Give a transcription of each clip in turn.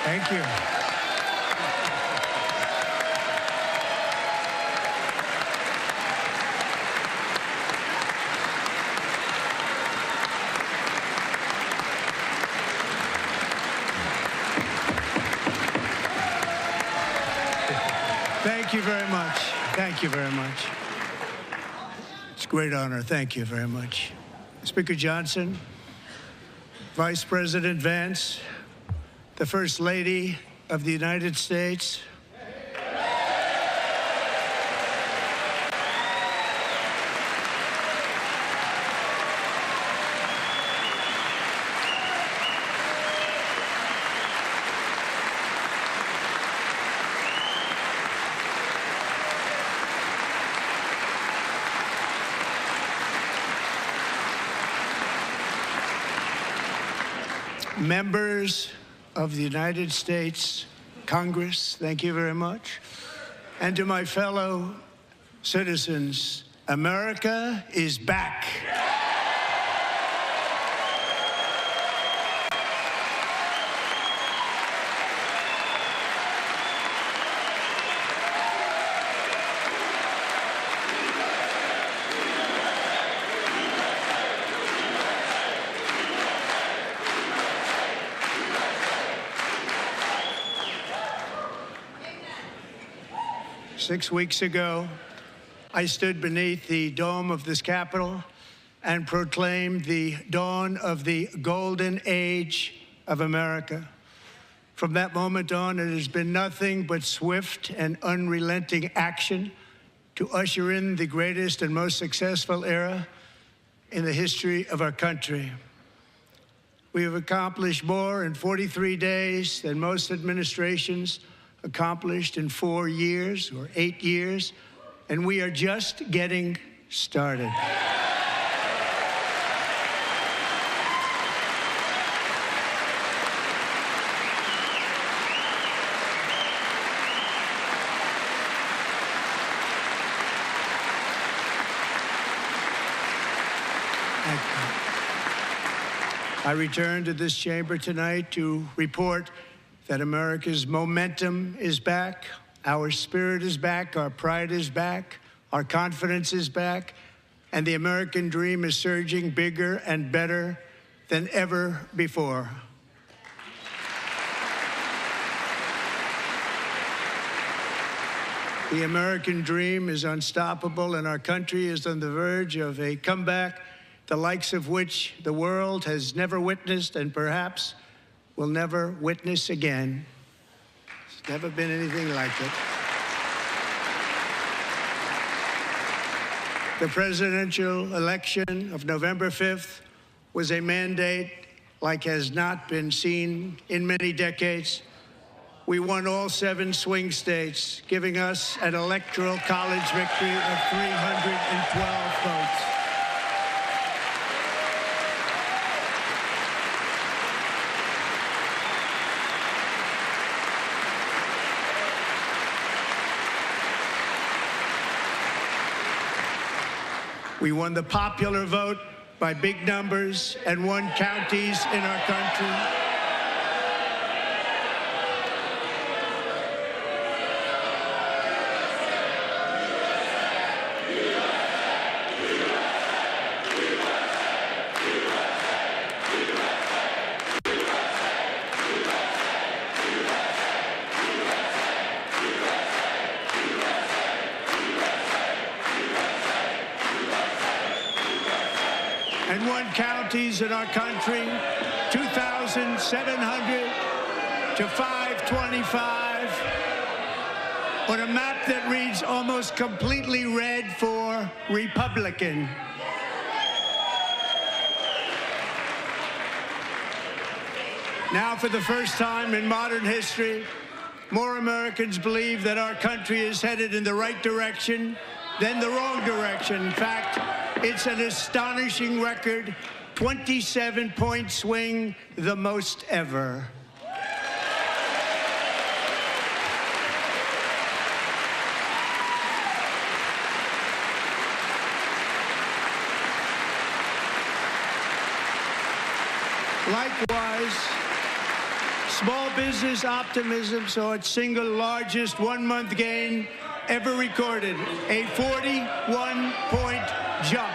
Thank you. Thank you very much. Thank you very much. It's a great honor. Thank you very much. Speaker Johnson, Vice President Vance, the First Lady of the United States, members of the United States Congress, thank you very much. And to my fellow citizens, America is back. 6 weeks ago, I stood beneath the dome of this Capitol and proclaimed the dawn of the golden age of America. From that moment on, it has been nothing but swift and unrelenting action to usher in the greatest and most successful era in the history of our country. We have accomplished more in 43 days than most administrations accomplished in 4 years or 8 years, and we are just getting started. I return to this chamber tonight to report that America's momentum is back, our spirit is back, our pride is back, our confidence is back, and the American dream is surging bigger and better than ever before. The American dream is unstoppable, and our country is on the verge of a comeback, the likes of which the world has never witnessed and perhaps will never witness again. There's never been anything like it. The presidential election of November 5th was a mandate like has not been seen in many decades. We won all 7 swing states, giving us an electoral college victory of 312 votes. We won the popular vote by big numbers and won counties in our country. And won counties in our country, 2,700 to 525, on a map that reads almost completely red for Republican. Now, for the first time in modern history, more Americans believe that our country is headed in the right direction than the wrong direction. In fact, it's an astonishing record, 27-point swing, the most ever. Likewise, Small business optimism saw its single largest one-month gain ever recorded, a 41-point jump.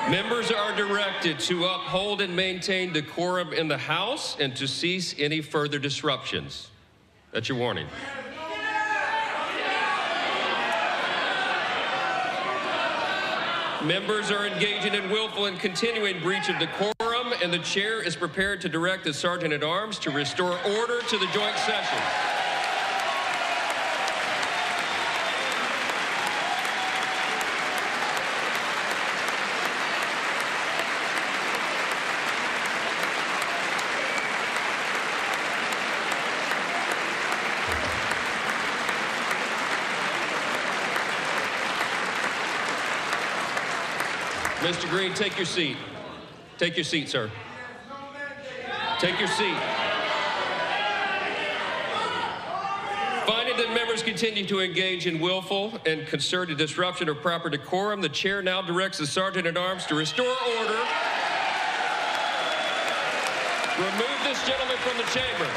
Members are directed to uphold and maintain decorum in the House and to cease any further disruptions. That's your warning. Members are engaging in willful and continuing breach of decorum, and the chair is prepared to direct the Sergeant-at-Arms to restore order to the joint session. Mr. Green, take your seat. Take your seat, sir. Take your seat. Finding that members continue to engage in willful and concerted disruption of proper decorum, the chair now directs the Sergeant-at-Arms to restore order. Remove this gentleman from the chamber.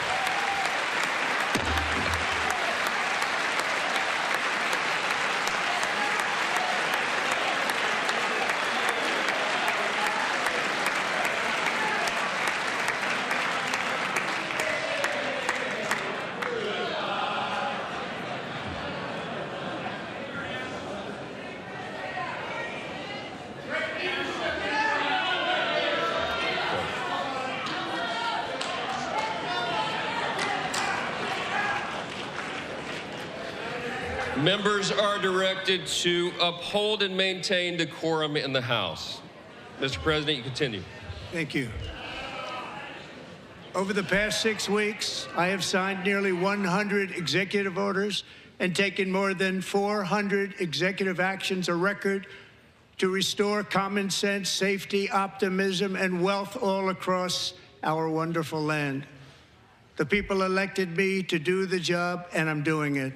Members are directed to uphold and maintain decorum in the House. Mr. President, you continue. Thank you. Over the past 6 weeks, I have signed nearly 100 executive orders and taken more than 400 executive actions, a record to restore common sense, safety, optimism, and wealth all across our wonderful land. The people elected me to do the job, and I'm doing it.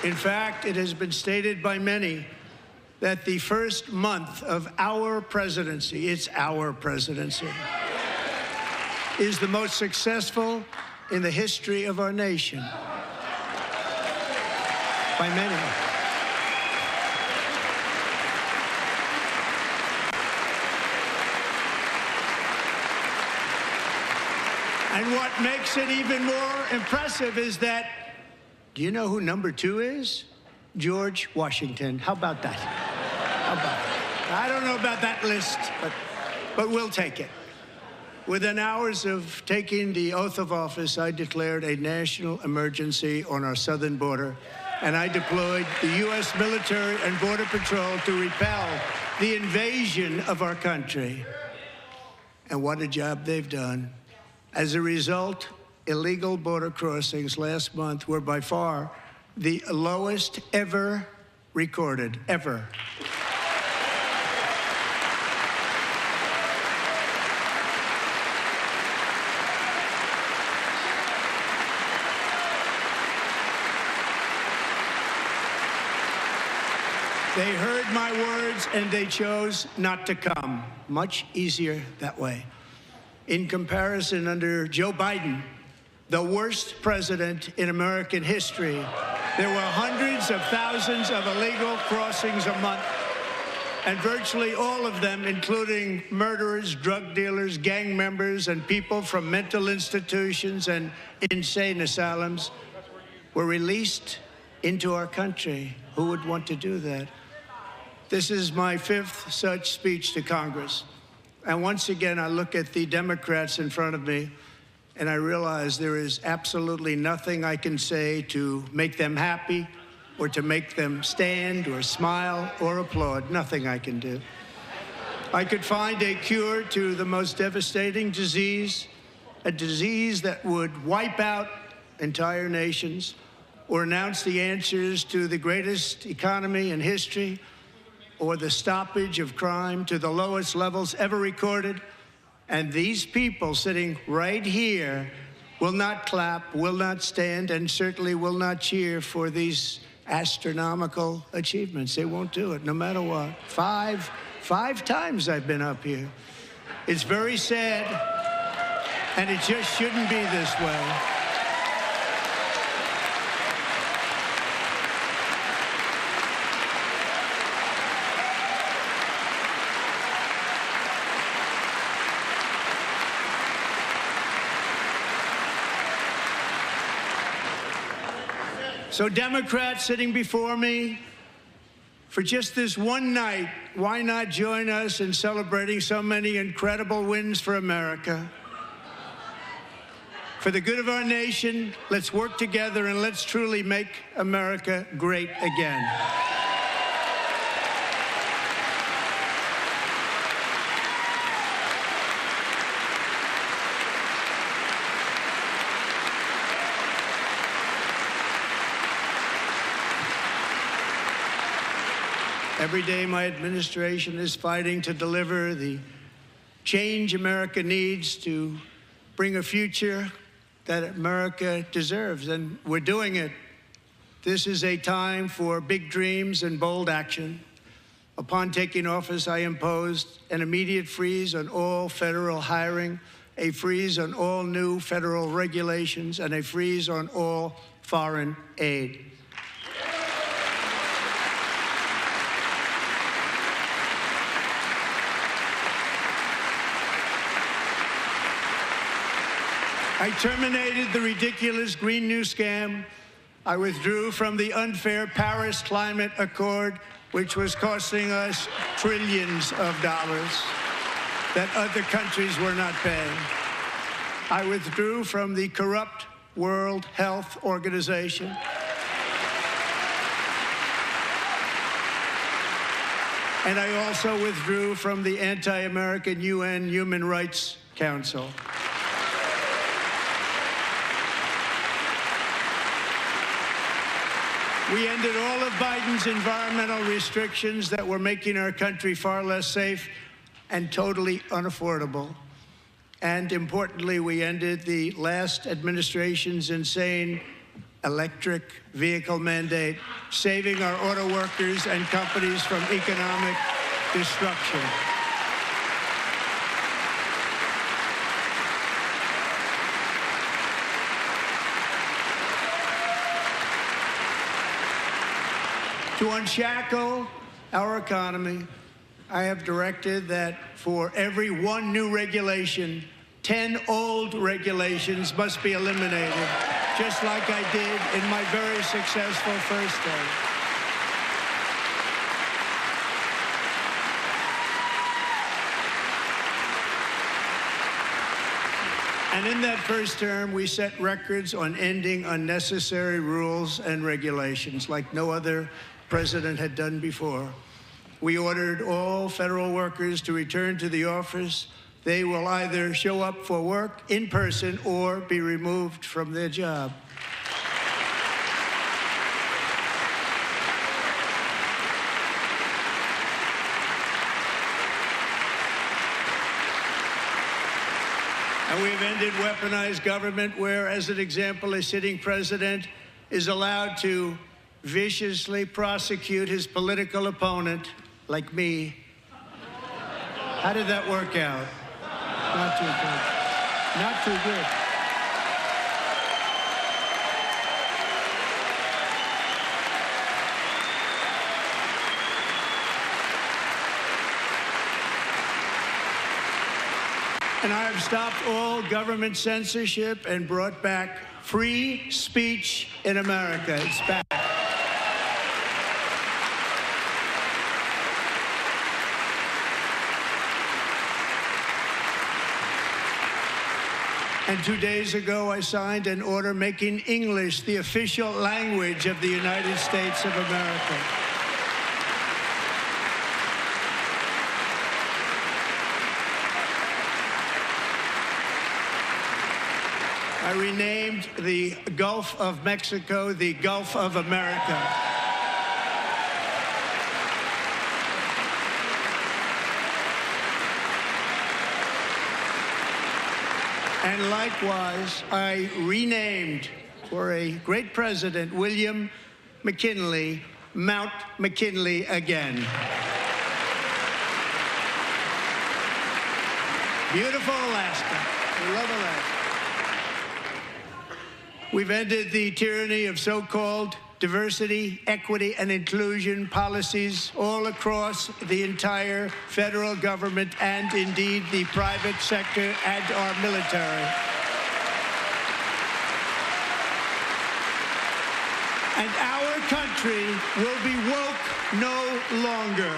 In fact, it has been stated by many that the first month of our presidency, it's our presidency, is the most successful in the history of our nation. By many. And what makes it even more impressive is that, do you know who number 2 is? George Washington. How about that? How about that? I don't know about that list, but we'll take it. Within hours of taking the oath of office, I declared a national emergency on our southern border, and I deployed the U.S. military and Border Patrol to repel the invasion of our country. And what a job they've done. As a result, illegal border crossings last month were by far the lowest ever recorded, ever. They heard my words and they chose not to come. Much easier that way. In comparison, under Joe Biden, the worst president in American history, there were hundreds of thousands of illegal crossings a month, and virtually all of them, including murderers, drug dealers, gang members, and people from mental institutions and insane asylums, were released into our country. Who would want to do that? This is my 5th such speech to Congress. And once again, I look at the Democrats in front of me, and I realize there is absolutely nothing I can say to make them happy or to make them stand or smile or applaud. Nothing I can do. I could find a cure to the most devastating disease, a disease that would wipe out entire nations, or announce the answers to the greatest economy in history, or the stoppage of crime to the lowest levels ever recorded. And these people sitting right here will not clap, will not stand, and certainly will not cheer for these astronomical achievements. They won't do it, no matter what. Five times I've been up here. It's very sad, and it just shouldn't be this way. So Democrats sitting before me, for just this one night, why not join us in celebrating so many incredible wins for America? For the good of our nation, let's work together and let's truly make America great again. Every day, my administration is fighting to deliver the change America needs to bring a future that America deserves, and we're doing it. This is a time for big dreams and bold action. Upon taking office, I imposed an immediate freeze on all federal hiring, a freeze on all new federal regulations, and a freeze on all foreign aid. I terminated the ridiculous Green New Scam. I withdrew from the unfair Paris Climate Accord, which was costing us trillions of dollars that other countries were not paying. I withdrew from the corrupt World Health Organization. And I also withdrew from the anti-American UN Human Rights Council. We ended all of Biden's environmental restrictions that were making our country far less safe and totally unaffordable. And importantly, we ended the last administration's insane electric vehicle mandate, saving our auto workers and companies from economic destruction. To unshackle our economy, I have directed that for every one new regulation, 10 old regulations must be eliminated, just like I did in my very successful first day. And in that first term, we set records on ending unnecessary rules and regulations like no other president had done before. We ordered all federal workers to return to the office. They will either show up for work in person or be removed from their job. And we have ended weaponized government where, as an example, a sitting president is allowed to viciously prosecute his political opponent, like me. How did that work out? Not too good. Not too good. And I have stopped all government censorship and brought back free speech in America. It's back. And 2 days ago, I signed an order making English the official language of the United States of America. I renamed the Gulf of Mexico the Gulf of America. And likewise, I renamed, for a great president, William McKinley, Mount McKinley again. Beautiful Alaska. We love Alaska. We've ended the tyranny of so-called diversity, equity, and inclusion policies all across the entire federal government and indeed the private sector and our military. And our country will be woke no longer.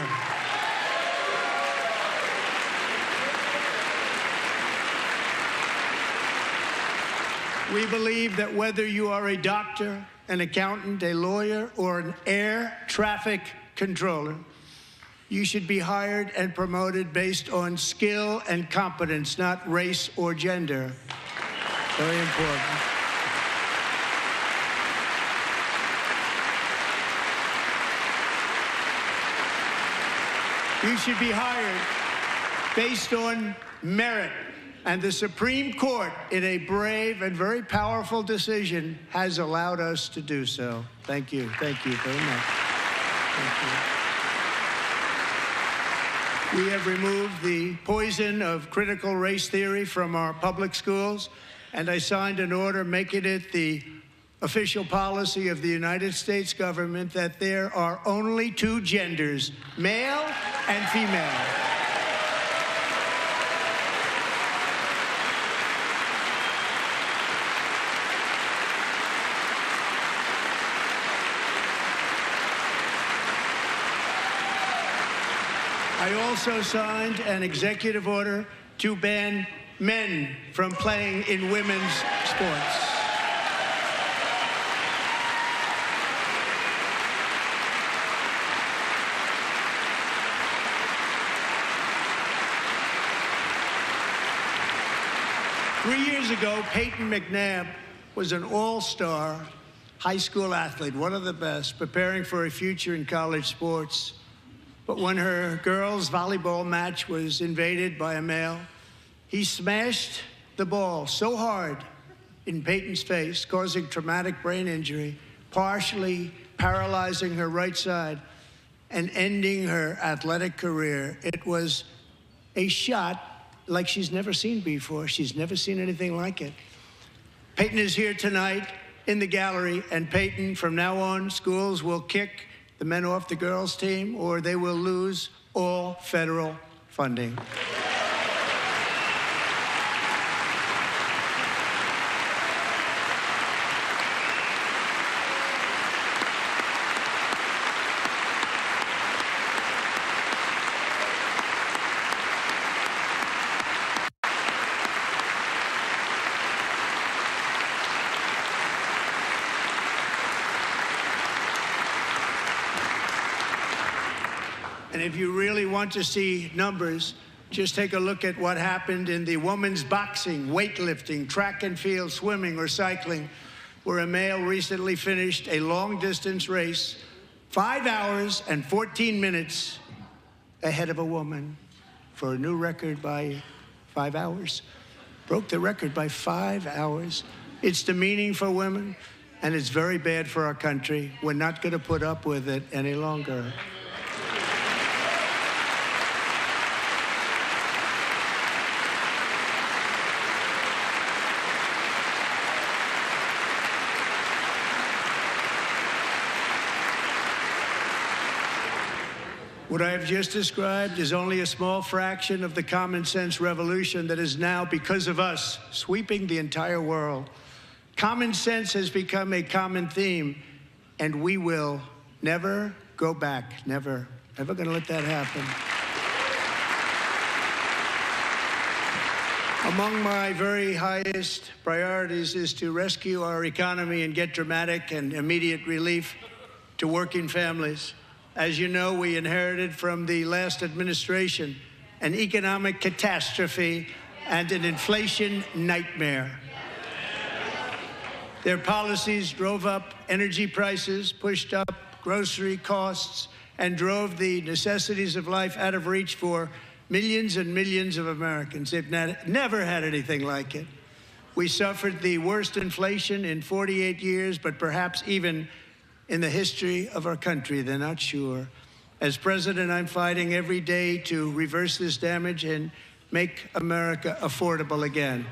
We believe that whether you are a doctor, an accountant, a lawyer, or an air traffic controller, you should be hired and promoted based on skill and competence, not race or gender. Very important. You should be hired based on merit. And the Supreme Court, in a brave and very powerful decision, has allowed us to do so. Thank you. Thank you very much. Thank you. We have removed the poison of critical race theory from our public schools, and I signed an order making it the official policy of the United States government that there are only two genders, male and female. I also signed an executive order to ban men from playing in women's sports. Three years ago, Peyton McNabb was an all-star high school athlete, one of the best, preparing for a future in college sports. But when her girls' volleyball match was invaded by a male, he smashed the ball so hard in Peyton's face, causing traumatic brain injury, partially paralyzing her right side, and ending her athletic career. It was a shot like she's never seen before. She's never seen anything like it. Peyton is here tonight in the gallery, and Peyton, from now on, schools will kick the men off the girls' team, or they will lose all federal funding. And if you really want to see numbers, just take a look at what happened in the women's boxing, weightlifting, track and field, swimming, or cycling, where a male recently finished a long-distance race 5 hours and 14 minutes ahead of a woman for a new record by 5 hours. Broke the record by 5 hours. It's demeaning for women, and it's very bad for our country. We're not going to put up with it any longer. What I have just described is only a small fraction of the common sense revolution that is now, because of us, sweeping the entire world. Common sense has become a common theme, and we will never go back. Never. Never going to let that happen. Among my very highest priorities is to rescue our economy and get dramatic and immediate relief to working families. As you know, we inherited from the last administration an economic catastrophe and an inflation nightmare. Their policies drove up energy prices, pushed up grocery costs, and drove the necessities of life out of reach for millions and millions of Americans. They've never had anything like it. We suffered the worst inflation in 48 years, but perhaps even in the history of our country. They're not sure. As president, I'm fighting every day to reverse this damage and make America affordable again.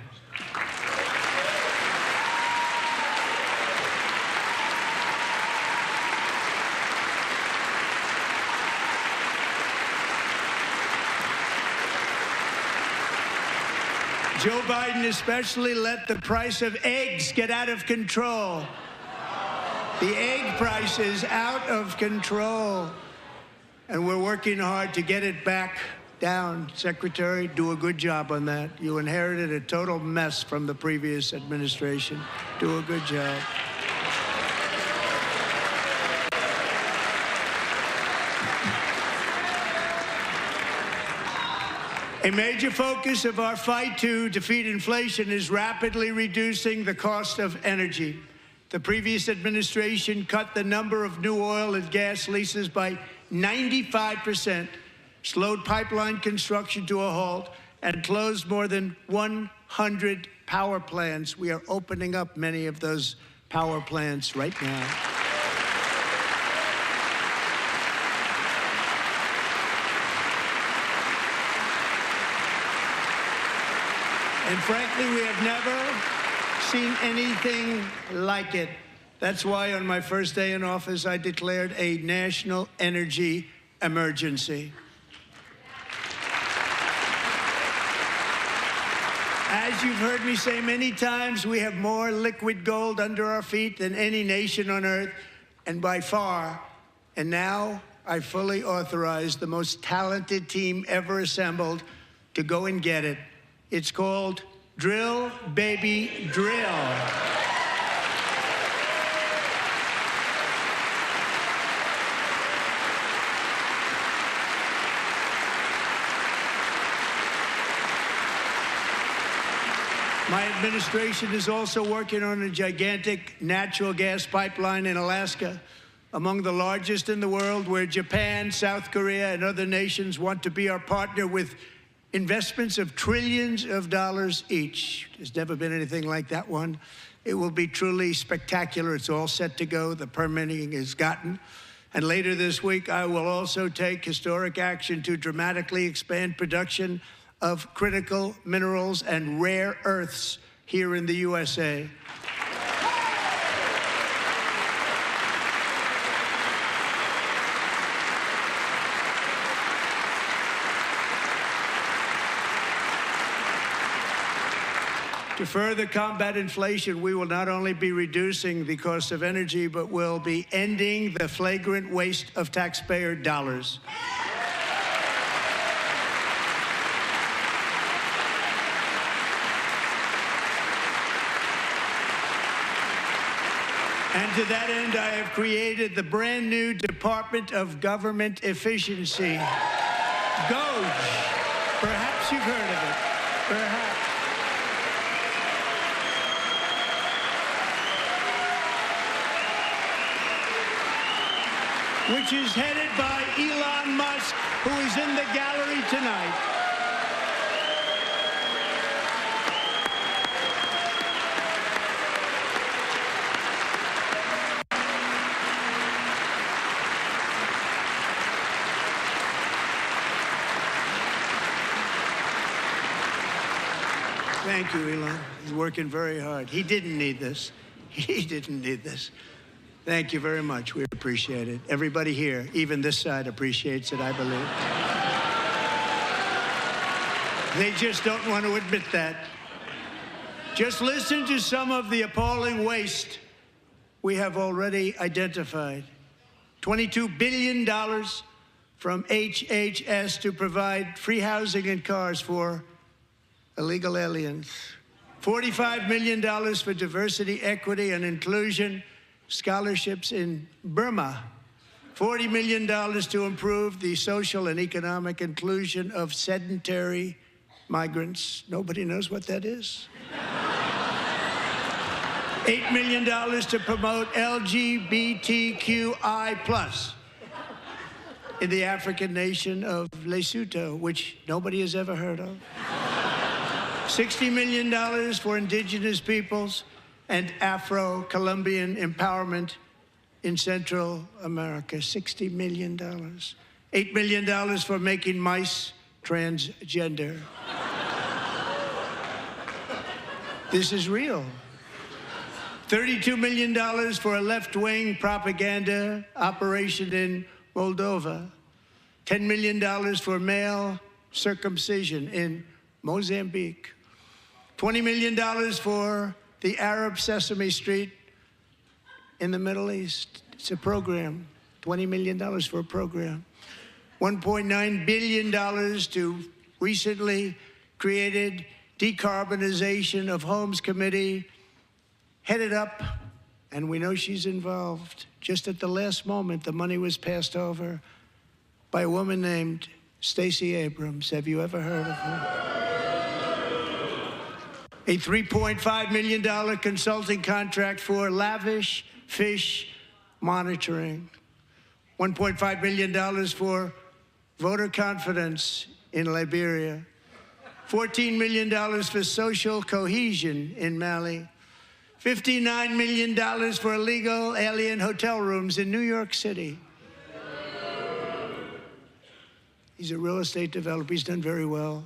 Joe Biden especially let the price of eggs get out of control. The egg price is out of control, and we're working hard to get it back down. Secretary, do a good job on that. You inherited a total mess from the previous administration. Do a good job. A major focus of our fight to defeat inflation is rapidly reducing the cost of energy. The previous administration cut the number of new oil and gas leases by 95%, slowed pipeline construction to a halt, and closed more than 100 power plants. We are opening up many of those power plants right now. And frankly, we have never seen anything like it. That's why on my first day in office, I declared a national energy emergency. As you've heard me say many times, we have more liquid gold under our feet than any nation on earth, and by far. And now I fully authorize the most talented team ever assembled to go and get it. It's called Drill, Baby, Drill. My administration is also working on a gigantic natural gas pipeline in Alaska, among the largest in the world, where Japan, South Korea, and other nations want to be our partner with investments of trillions of dollars each. There's never been anything like that one. It will be truly spectacular. It's all set to go. The permitting is gotten. And later this week, I will also take historic action to dramatically expand production of critical minerals and rare earths here in the USA. To further combat inflation, we will not only be reducing the cost of energy, but will be ending the flagrant waste of taxpayer dollars. And to that end, I have created the brand new Department of Government Efficiency, DOGE. Perhaps you've heard of it. Perhaps. Which is headed by Elon Musk, who is in the gallery tonight. Thank you, Elon. He's working very hard. He didn't need this. He didn't need this. Thank you very much. We appreciate it. Everybody here, even this side, appreciates it, I believe. They just don't want to admit that. Just listen to some of the appalling waste we have already identified. $22 billion from HHS to provide free housing and cars for illegal aliens. $45 million for diversity, equity, and inclusion scholarships in Burma. $40 million to improve the social and economic inclusion of sedentary migrants. Nobody knows what that is. $8 million to promote LGBTQI+ in the African nation of Lesotho, which nobody has ever heard of. $60 million for indigenous peoples and Afro-Colombian empowerment in Central America. $60 million. $8 million for making mice transgender. This is real. $32 million for a left-wing propaganda operation in Moldova. $10 million for male circumcision in Mozambique. $20 million for the Arab Sesame Street in the Middle East. It's a program. $20 million for a program. $1.9 billion to recently created Decarbonization of Homes Committee, headed up, and we know she's involved. Just at the last moment, the money was passed over by a woman named Stacey Abrams. Have you ever heard of her? A $3.5 million consulting contract for lavish fish monitoring. $1.5 million for voter confidence in Liberia. $14 million for social cohesion in Mali. $59 million for illegal alien hotel rooms in New York City. He's a real estate developer. He's done very well.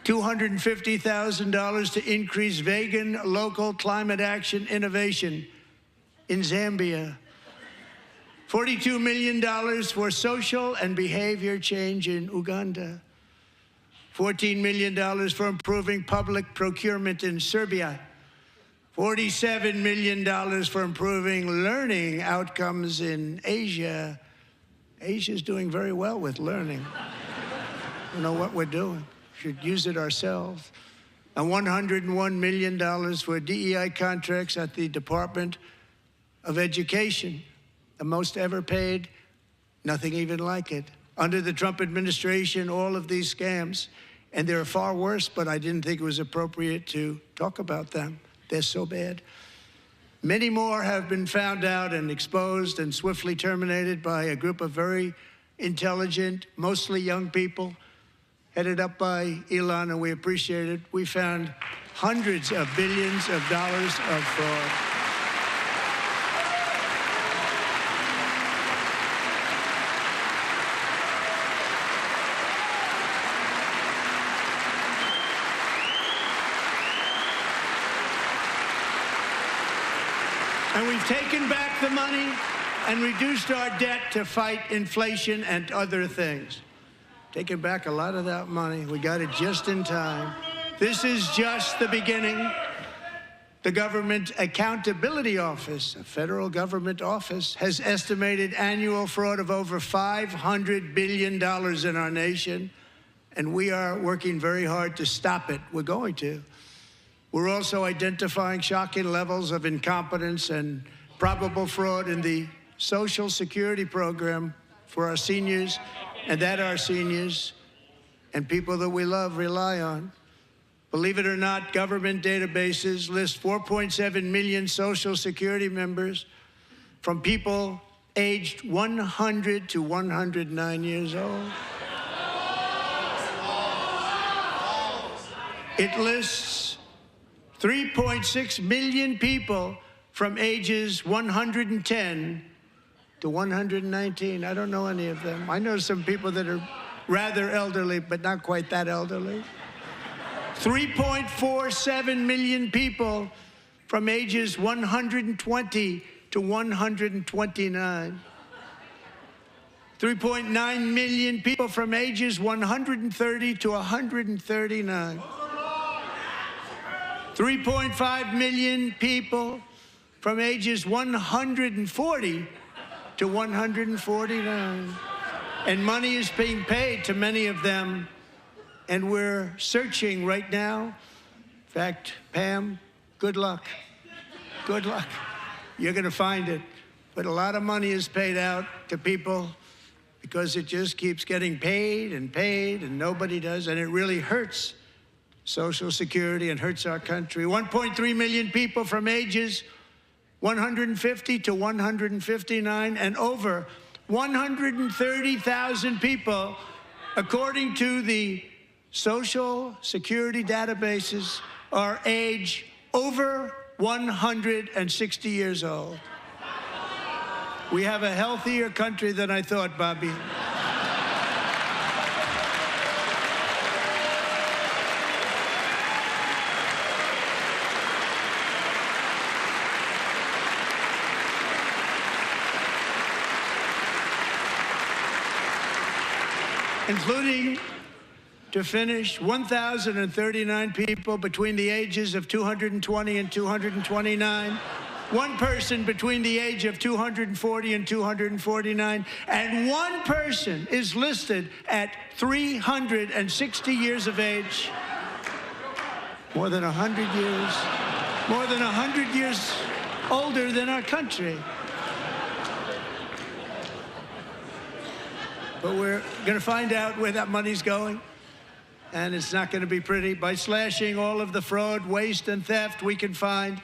$250,000 to increase vegan local climate action innovation in Zambia. $42 million for social and behavior change in Uganda. $14 million for improving public procurement in Serbia. $47 million for improving learning outcomes in Asia. Asia's doing very well with learning. We know what we're doing. Should use it ourselves. And $101 million for DEI contracts at the Department of Education, the most ever paid, nothing even like it. Under the Trump administration, all of these scams, and they're far worse, but I didn't think it was appropriate to talk about them. They're so bad. Many more have been found out and exposed and swiftly terminated by a group of very intelligent, mostly young people, headed up by Elon, and we appreciate it. We found hundreds of billions of dollars of fraud. And we've taken back the money and reduced our debt to fight inflation and other things. Taken back a lot of that money. We got it just in time. This is just the beginning. The Government Accountability Office, a federal government office, has estimated annual fraud of over $500 billion in our nation, and we are working very hard to stop it. We're going to. We're also identifying shocking levels of incompetence and probable fraud in the Social Security program for our seniors, and that our seniors and people that we love rely on. Believe it or not, government databases list 4.7 million Social Security members from people aged 100 to 109 years old. It lists 3.6 million people from ages 110 to 119. I don't know any of them. I know some people that are rather elderly, but not quite that elderly. 3.47 million people from ages 120 to 129. 3.9 million people from ages 130 to 139. 3.5 million people from ages 140 to 149. And money is being paid to many of them, and we're searching right now. In fact, Pam, good luck. Good luck. You're going to find it. But a lot of money is paid out to people because it just keeps getting paid and nobody does, and it really hurts Social Security and hurts our country. 1.3 million people from ages 150 to 159, and over 130,000 people, according to the Social Security databases, are age over 160 years old. We have a healthier country than I thought, Bobby. Including, to finish, 1,039 people between the ages of 220 and 229, one person between the age of 240 and 249, and one person is listed at 360 years of age. More than 100 years older than our country. But we're going to find out where that money's going, and it's not going to be pretty. By slashing all of the fraud, waste, and theft we can find,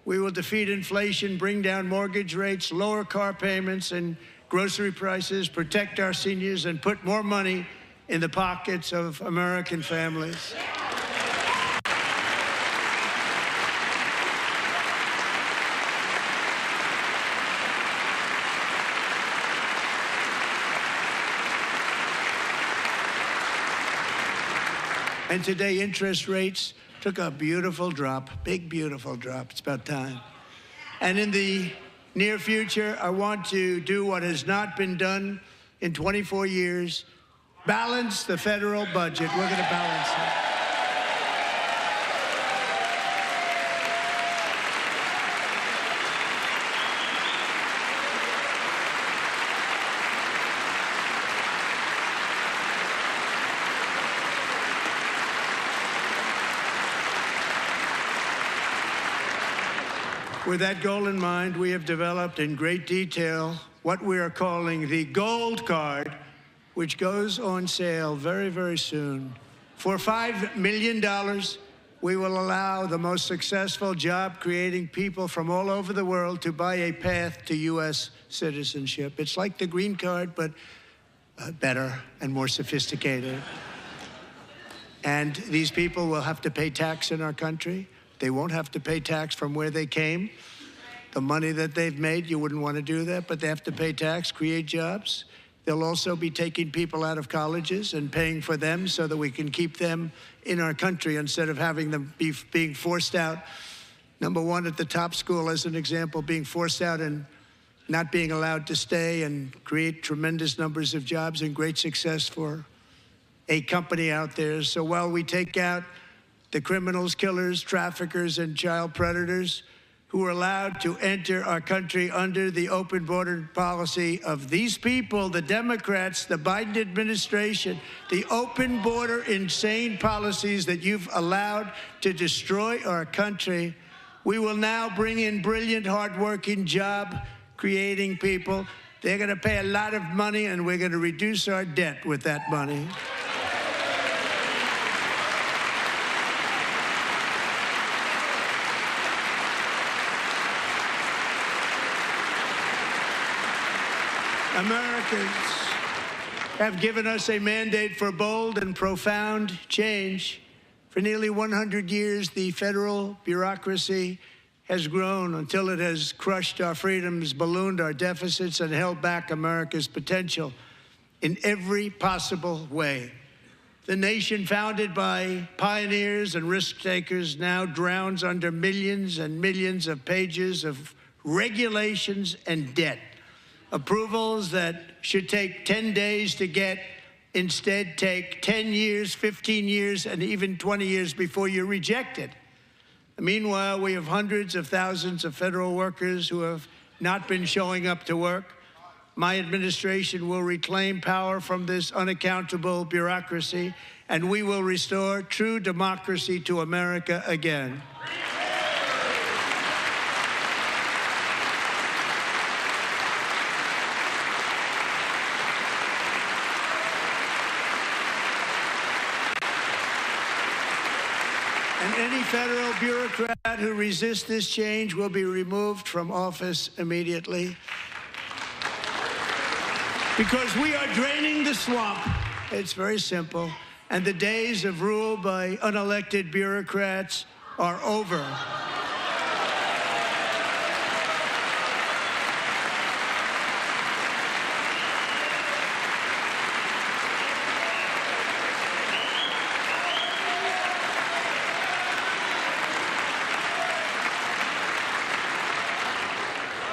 we will defeat inflation, bring down mortgage rates, lower car payments and grocery prices, protect our seniors, and put more money in the pockets of American families. And today, interest rates took a beautiful drop, big, beautiful drop. It's about time. And in the near future, I want to do what has not been done in 24 years, balance the federal budget. We're going to balance it. With that goal in mind, we have developed in great detail what we are calling the Gold Card, which goes on sale very, very soon. For $5 million, we will allow the most successful job-creating people from all over the world to buy a path to U.S. citizenship. It's like the green card, but better and more sophisticated. And these people will have to pay tax in our country. They won't have to pay tax from where they came. The money that they've made, you wouldn't want to do that, but they have to pay tax, create jobs. They'll also be taking people out of colleges and paying for them so that we can keep them in our country instead of having them being forced out. Number one, at the top school, as an example, being forced out and not being allowed to stay and create tremendous numbers of jobs and great success for a company out there. So while we take out the criminals, killers, traffickers, and child predators who are allowed to enter our country under the open border policy of these people, the Democrats, the Biden administration, the open border insane policies that you've allowed to destroy our country, we will now bring in brilliant, hardworking, job-creating people. They're going to pay a lot of money, and we're going to reduce our debt with that money. Americans have given us a mandate for bold and profound change. For nearly 100 years, the federal bureaucracy has grown until it has crushed our freedoms, ballooned our deficits, and held back America's potential in every possible way. The nation founded by pioneers and risk-takers now drowns under millions and millions of pages of regulations and debt. Approvals that should take 10 days to get instead take 10 years, 15 years, and even 20 years before you're rejected. Meanwhile, we have hundreds of thousands of federal workers who have not been showing up to work. My administration will reclaim power from this unaccountable bureaucracy, and we will restore true democracy to America again. any federal bureaucrat who resists this change will be removed from office immediately. Because we are draining the swamp. It's very simple. And the days of rule by unelected bureaucrats are over.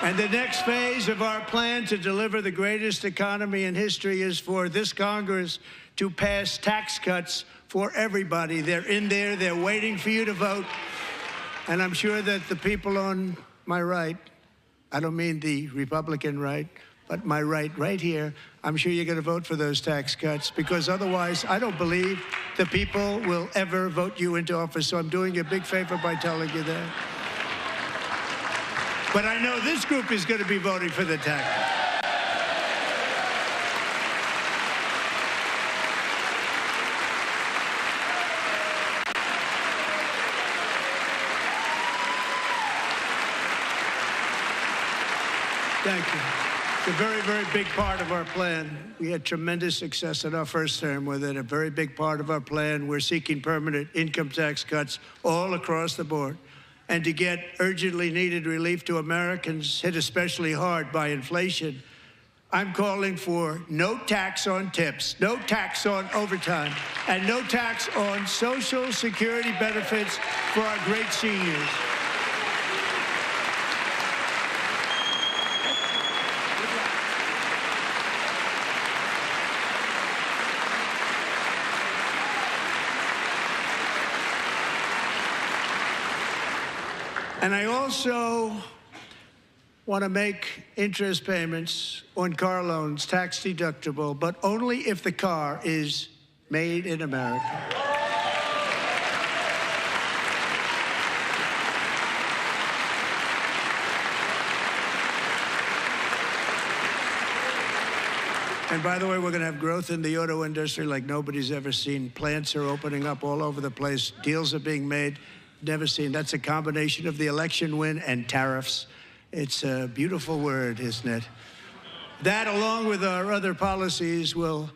And the next phase of our plan to deliver the greatest economy in history is for this Congress to pass tax cuts for everybody. They're in there, they're waiting for you to vote. And I'm sure that the people on my right, I don't mean the Republican right, but my right here, I'm sure you're going to vote for those tax cuts, because otherwise I don't believe the people will ever vote you into office. So I'm doing you a big favor by telling you that. But I know this group is going to be voting for the tax. Thank you. It's a very, very big part of our plan. We had tremendous success in our first term with it. A very big part of our plan. We're seeking permanent income tax cuts all across the board. And to get urgently needed relief to Americans hit especially hard by inflation, I'm calling for no tax on tips, no tax on overtime, and no tax on Social Security benefits for our great seniors. And I also want to make interest payments on car loans tax deductible, but only if the car is made in America. And by the way, we're going to have growth in the auto industry like nobody's ever seen. Plants are opening up all over the place. Deals are being made. Never seen. That's a combination of the election win and tariffs. It's a beautiful word, isn't it? That, along with our other policies, will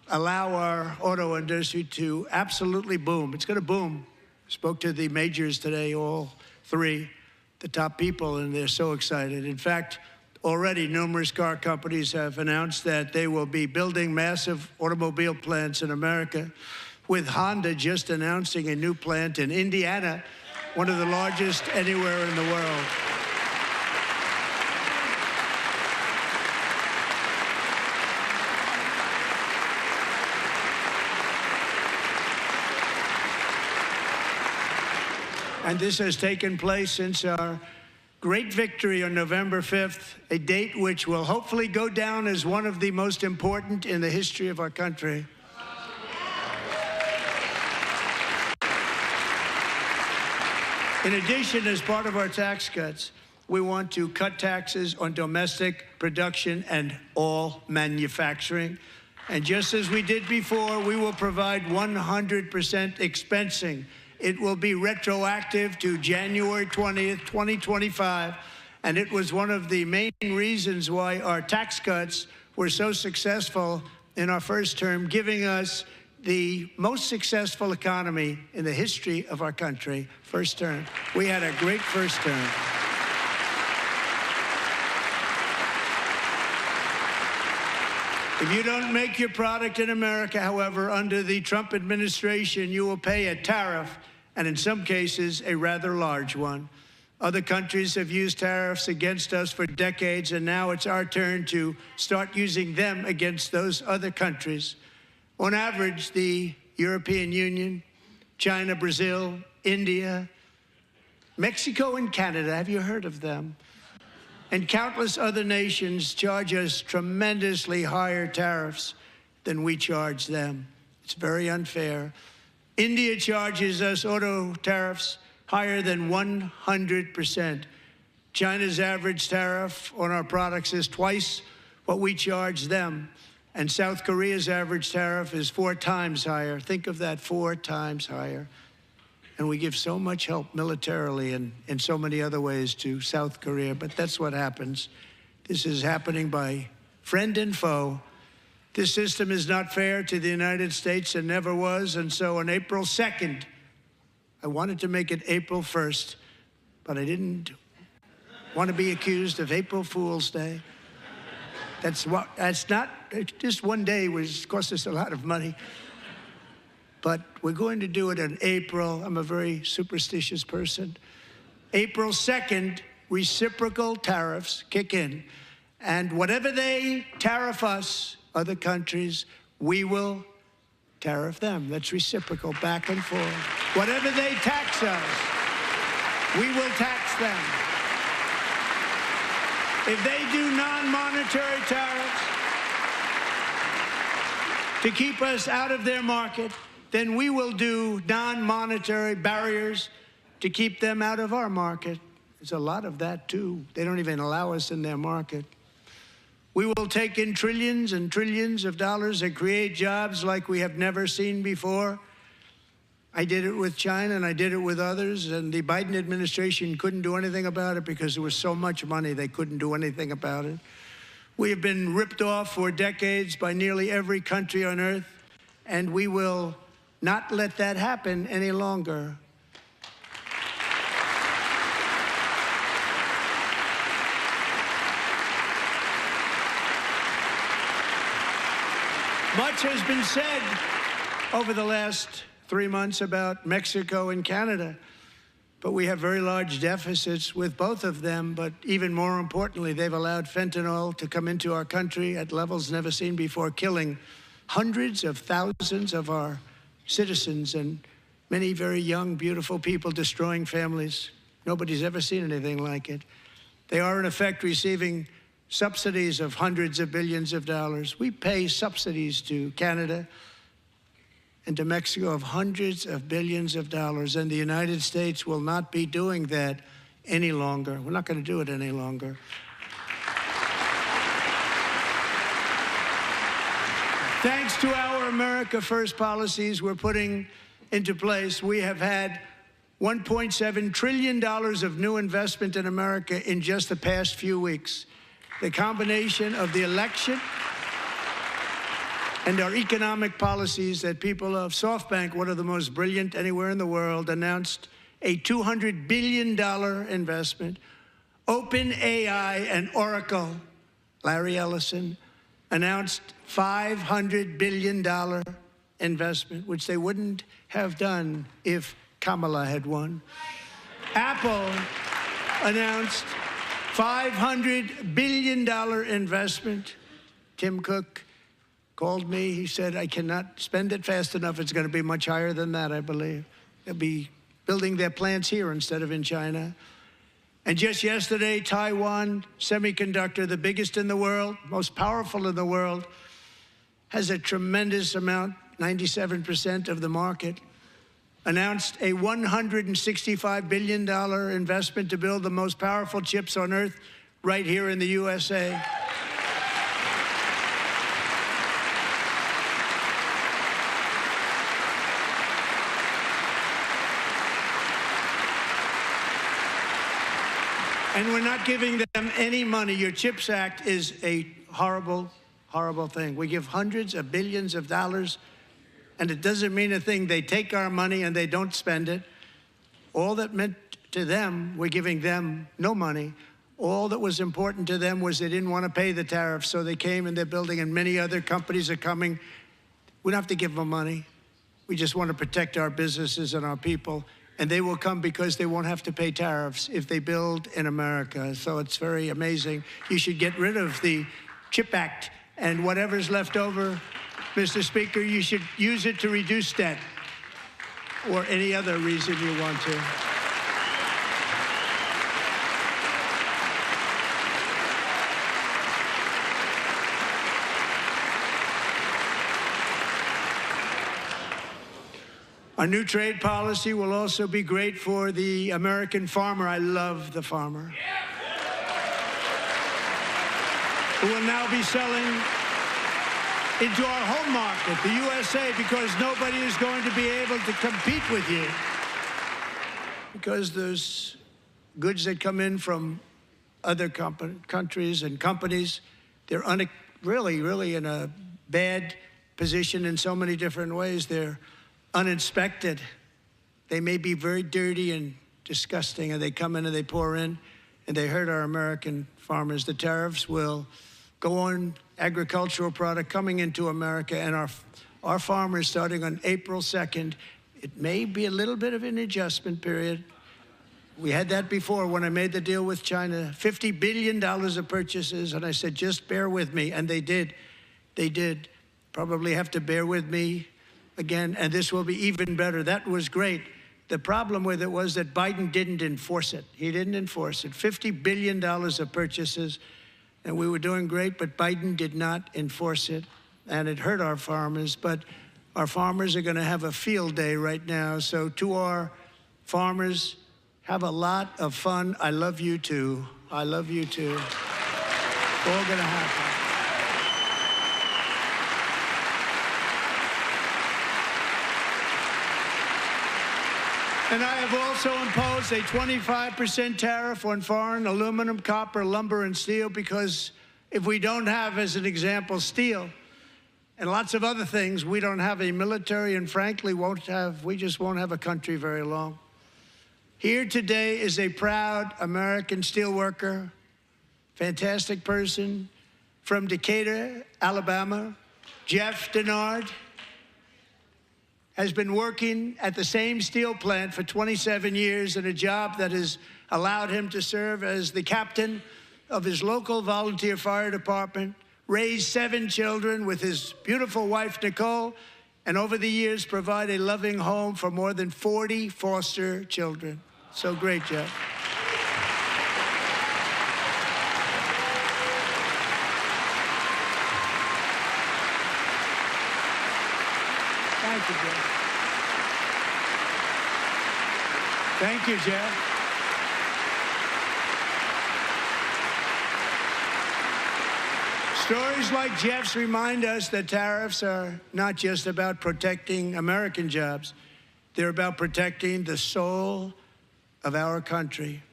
allow our auto industry to absolutely boom. It's going to boom. Spoke to the majors today, all three, the top people, and they're so excited. In fact, already numerous car companies have announced that they will be building massive automobile plants in America, with Honda just announcing a new plant in Indiana, one of the largest anywhere in the world. And this has taken place since our great victory on November 5th, a date which will hopefully go down as one of the most important in the history of our country. In addition, as part of our tax cuts, we want to cut taxes on domestic production and all manufacturing. And just as we did before, we will provide 100% expensing. It will be retroactive to January 20th, 2025. And it was one of the main reasons why our tax cuts were so successful in our first term, giving us the most successful economy in the history of our country, first term. We had a great first term. If you don't make your product in America, however, under the Trump administration, you will pay a tariff, and in some cases, a rather large one. Other countries have used tariffs against us for decades, and now it's our turn to start using them against those other countries. On average, the European Union, China, Brazil, India, Mexico, and Canada, have you heard of them? And countless other nations charge us tremendously higher tariffs than we charge them. It's very unfair. India charges us auto tariffs higher than 100%. China's average tariff on our products is twice what we charge them. And South Korea's average tariff is 4 times higher. Think of that, 4 times higher. And we give so much help militarily and in so many other ways to South Korea, but that's what happens. This is happening by friend and foe. This system is not fair to the United States and never was, and so on April 2nd, I wanted to make it April 1st, but I didn't want to be accused of April Fool's Day. That's not, just one day cost us a lot of money. But we're going to do it in April. I'm a very superstitious person. April 2nd, reciprocal tariffs kick in. And whatever they tariff us, other countries, we will tariff them. That's reciprocal, back and forth. Whatever they tax us, we will tax them. If they do non-monetary tariffs to keep us out of their market, then we will do non-monetary barriers to keep them out of our market. There's a lot of that, too. They don't even allow us in their market. We will take in trillions and trillions of dollars and create jobs like we have never seen before. I did it with China, and I did it with others, and the Biden administration couldn't do anything about it because there was so much money they couldn't do anything about it. We have been ripped off for decades by nearly every country on earth, and we will not let that happen any longer. Much has been said over the last 3 months about Mexico and Canada, but we have very large deficits with both of them. But even more importantly, they've allowed fentanyl to come into our country at levels never seen before, killing hundreds of thousands of our citizens and many very young, beautiful people, destroying families. Nobody's ever seen anything like it. They are, in effect, receiving subsidies of hundreds of billions of dollars. We pay subsidies to Canada and to Mexico of hundreds of billions of dollars, and the United States will not be doing that any longer. We're not going to do it any longer. Thanks to our America First policies we're putting into place, we have had $1.7 trillion of new investment in America in just the past few weeks. The combination of the election and our economic policies that people of SoftBank, one of the most brilliant anywhere in the world, announced a $200 billion investment. OpenAI and Oracle, Larry Ellison, announced $500 billion investment, which they wouldn't have done if Kamala had won. Apple announced $500 billion investment. Tim Cook called me. He said, I cannot spend it fast enough. It's going to be much higher than that, I believe. They'll be building their plants here instead of in China. And just yesterday, Taiwan Semiconductor, the biggest in the world, most powerful in the world, has a tremendous amount, 97% of the market, announced a $165 billion investment to build the most powerful chips on earth right here in the USA. And we're not giving them any money. Your CHIPS Act is a horrible, horrible thing. We give hundreds of billions of dollars, and it doesn't mean a thing. They take our money and they don't spend it. All that meant to them, we're giving them no money. All that was important to them was they didn't want to pay the tariffs, so they came and they're building, and many other companies are coming. We don't have to give them money. We just want to protect our businesses and our people. And they will come because they won't have to pay tariffs if they build in America. So it's very amazing. You should get rid of the CHIP Act, and whatever's left over, Mr. Speaker, you should use it to reduce debt or any other reason you want to. Our new trade policy will also be great for the American farmer. I love the farmer. Who will now be selling into our home market, the USA, because nobody is going to be able to compete with you. because there's goods that come in from other countries and companies. They're really in a bad position in so many different ways. They're uninspected. They may be very dirty and disgusting, and they come in and they pour in, and they hurt our American farmers. The tariffs will go on agricultural product coming into America, and our farmers, starting on April 2nd, it may be a little bit of an adjustment period. We had that before when I made the deal with China, $50 billion of purchases, and I said, just bear with me, and they did. They did. Probably have to bear with me again, and this will be even better. That was great. The problem with it was that Biden didn't enforce it. He didn't enforce it. $50 billion of purchases, and we were doing great, but Biden did not enforce it, and it hurt our farmers. But our farmers are going to have a field day right now. So to our farmers, have a lot of fun. I love you too. I love you too. All going to happen. And I have also imposed a 25% tariff on foreign aluminum, copper, lumber, and steel, because if we don't have, as an example, steel and lots of other things, we don't have a military, and frankly, we just won't have a country very long. Here today is a proud American steelworker, fantastic person from Decatur, Alabama, Jeff Denard. Has been working at the same steel plant for 27 years in a job that has allowed him to serve as the captain of his local volunteer fire department, raise 7 children with his beautiful wife, Nicole, and over the years provide a loving home for more than 40 foster children. So great, Jeff. Thank you, Jeff. Thank you, Jeff. Stories like Jeff's remind us that tariffs are not just about protecting American jobs. They're about protecting the soul of our country.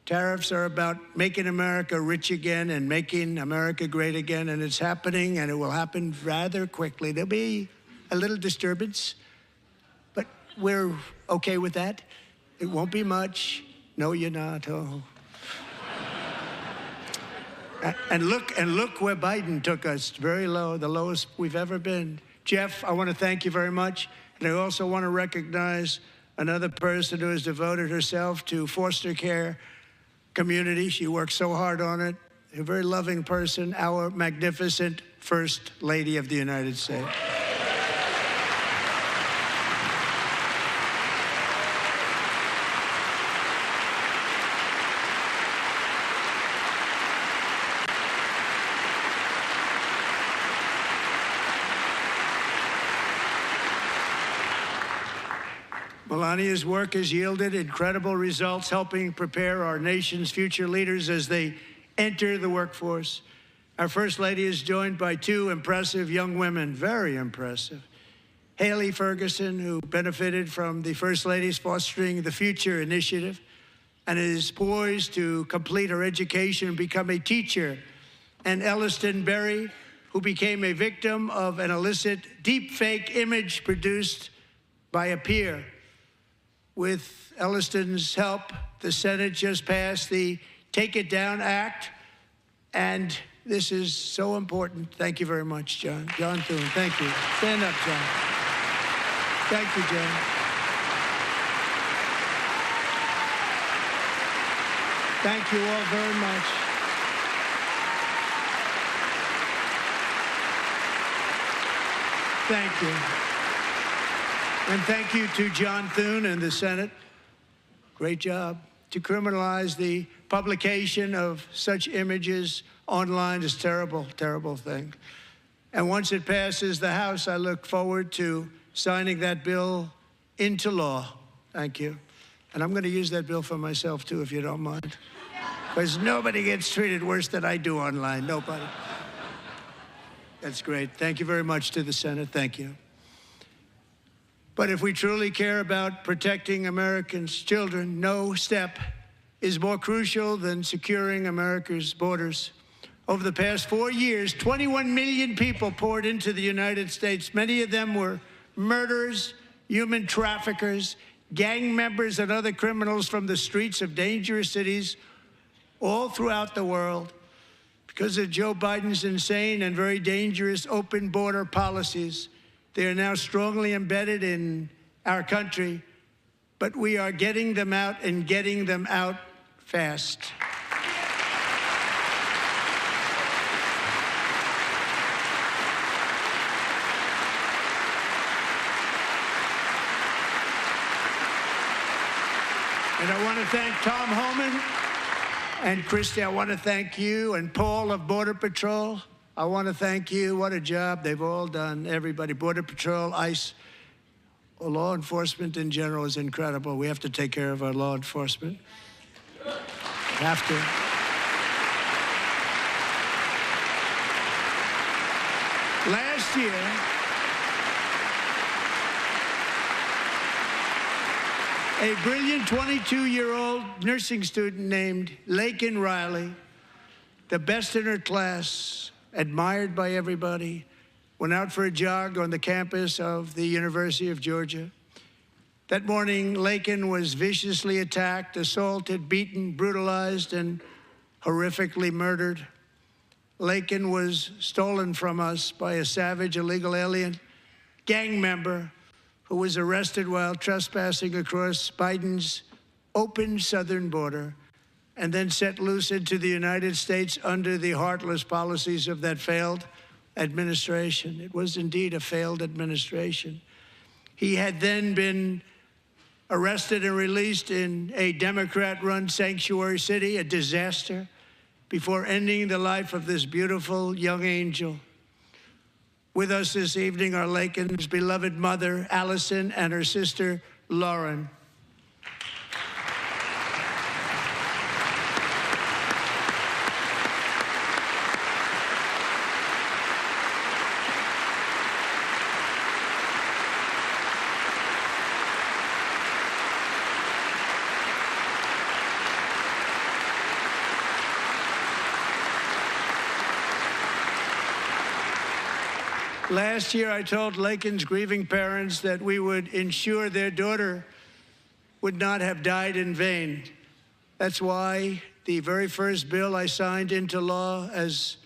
Tariffs are about making America rich again and making America great again, and it's happening, and it will happen rather quickly. There'll be a little disturbance, but we're okay with that. It won't be much. No, you're not. Oh. And look where Biden took us, very low, the lowest we've ever been. Jeff, I want to thank you very much, and I also want to recognize another person who has devoted herself to foster care community. She works so hard on it. A very loving person, our magnificent First Lady of the United States. Melania's work has yielded incredible results, helping prepare our nation's future leaders as they enter the workforce. Our First Lady is joined by 2 impressive young women, very impressive. Haley Ferguson, who benefited from the First Lady's Fostering the Future initiative and is poised to complete her education and become a teacher. And Elliston Berry, who became a victim of an illicit deepfake image produced by a peer. With Elliston's help, the Senate just passed the Take It Down Act, and this is so important. Thank you very much, John. John Thune, thank you. Stand up, John. Thank you, John. Thank you all very much. Thank you. And thank you to John Thune and the Senate. Great job. To criminalize the publication of such images online is a terrible, terrible thing. And once it passes the House, I look forward to signing that bill into law. Thank you. And I'm going to use that bill for myself, too, if you don't mind. Because nobody gets treated worse than I do online. Nobody. That's great. Thank you very much to the Senate. Thank you. But if we truly care about protecting Americans' children, no step is more crucial than securing America's borders. Over the past 4 years, 21 million people poured into the United States. Many of them were murderers, human traffickers, gang members, and other criminals from the streets of dangerous cities all throughout the world. Because of Joe Biden's insane and very dangerous open border policies, they are now strongly embedded in our country, but we are getting them out and getting them out fast. And I want to thank Tom Homan and Christy. I want to thank you and Paul of Border Patrol. I want to thank you. What a job they've all done, everybody. Border Patrol, ICE, law enforcement in general is incredible. We have to take care of our law enforcement. Have to. Last year, a brilliant 22-year-old nursing student named Laken Riley, the best in her class, admired by everybody, went out for a jog on the campus of the University of Georgia. That morning, Laken was viciously attacked, assaulted, beaten, brutalized, and horrifically murdered. Laken was stolen from us by a savage illegal alien gang member who was arrested while trespassing across Biden's open southern border and then set loose into the United States under the heartless policies of that failed administration. It was indeed a failed administration. He had then been arrested and released in a Democrat-run sanctuary city, a disaster, before ending the life of this beautiful young angel. With us this evening are Laken's beloved mother, Allison, and her sister, Lauren. Last year, I told Laken's grieving parents that we would ensure their daughter would not have died in vain. That's why the very first bill I signed into law as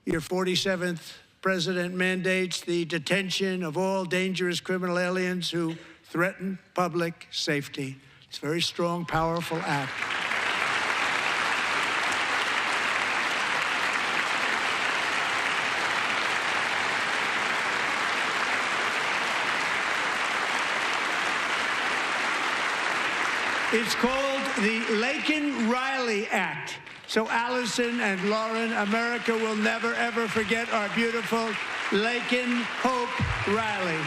your 47th president mandates the detention of all dangerous criminal aliens who threaten public safety. It's a very strong, powerful act. It's called the Laken-Riley Act. So Allison and Lauren, America will never, ever forget our beautiful Laken Hope Riley.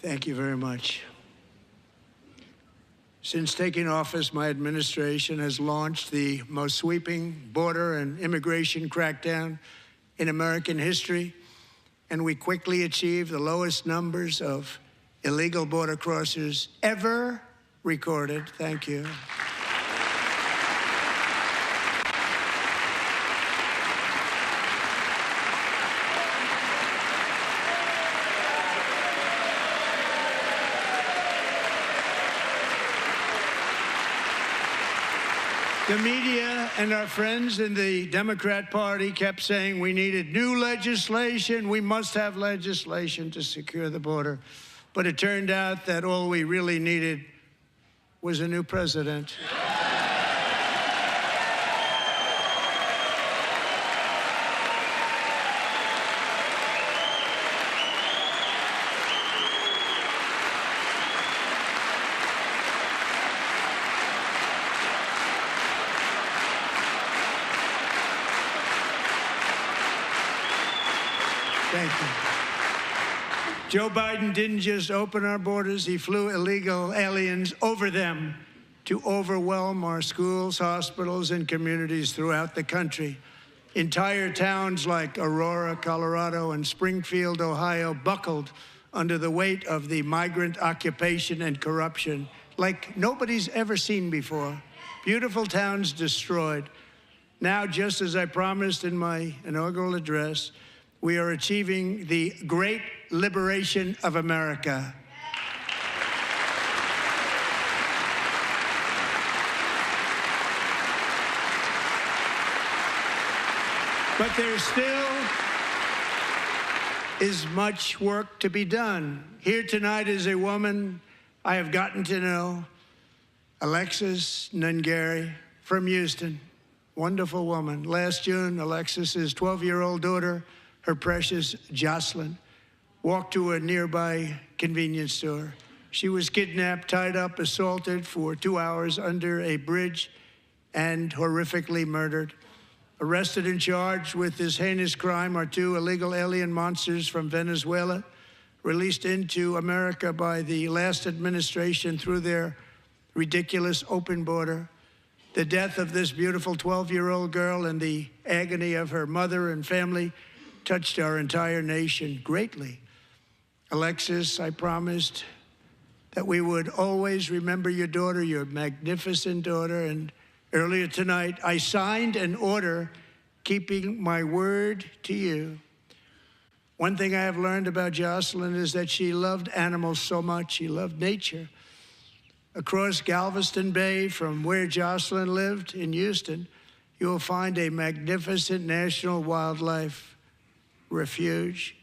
Thank you very much. Since taking office, my administration has launched the most sweeping border and immigration crackdown in American history, and we quickly achieved the lowest numbers of illegal border crossers ever recorded. Thank you. The media and our friends in the Democrat Party kept saying we needed new legislation, we must have legislation to secure the border. But it turned out that all we really needed was a new president. Thank you. Joe Biden didn't just open our borders, he flew illegal aliens over them to overwhelm our schools, hospitals, and communities throughout the country. Entire towns like Aurora, Colorado, and Springfield, Ohio, buckled under the weight of the migrant occupation and corruption like nobody's ever seen before. Beautiful towns destroyed. Now, just as I promised in my inaugural address, we are achieving the great liberation of America. But there still is much work to be done. Here tonight is a woman I have gotten to know, Alexis Nungari from Houston. Wonderful woman. Last June, Alexis's 12-year-old daughter, her precious Jocelyn, walked to a nearby convenience store. She was kidnapped, tied up, assaulted for 2 hours under a bridge, and horrifically murdered. Arrested and charged with this heinous crime are 2 illegal alien monsters from Venezuela, released into America by the last administration through their ridiculous open border. The death of this beautiful 12-year-old girl and the agony of her mother and family touched our entire nation greatly. Alexis, I promised that we would always remember your daughter, your magnificent daughter, and earlier tonight, I signed an order keeping my word to you. One thing I have learned about Jocelyn is that she loved animals so much. She loved nature. Across Galveston Bay, from where Jocelyn lived in Houston, you will find a magnificent national wildlife refuge,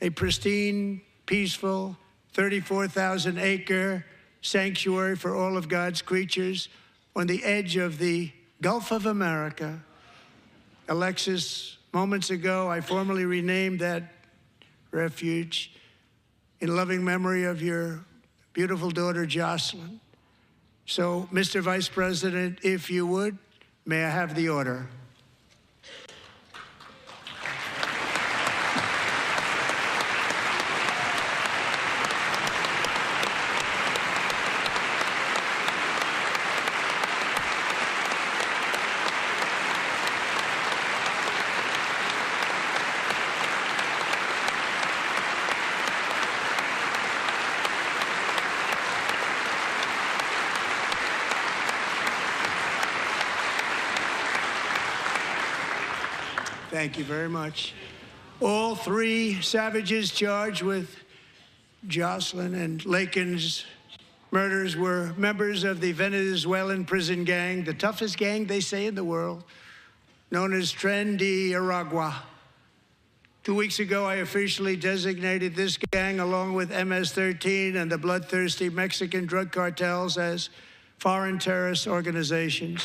a pristine, peaceful, 34,000-acre sanctuary for all of God's creatures on the edge of the Gulf of America. Alexis, moments ago, I formally renamed that refuge in loving memory of your beautiful daughter, Jocelyn. So, Mr. Vice President, if you would, may I have the order? Thank you very much. All 3 savages charged with Jocelyn and Lakin's murders were members of the Venezuelan prison gang, the toughest gang, they say, in the world, known as Tren de Aragua. 2 weeks ago, I officially designated this gang, along with MS-13 and the bloodthirsty Mexican drug cartels, as foreign terrorist organizations.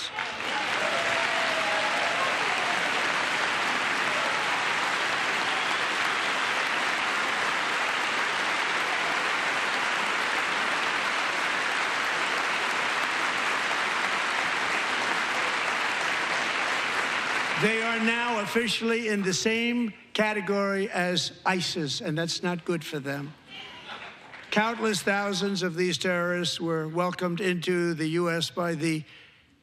They are now officially in the same category as ISIS, and that's not good for them. Countless thousands of these terrorists were welcomed into the U.S. by the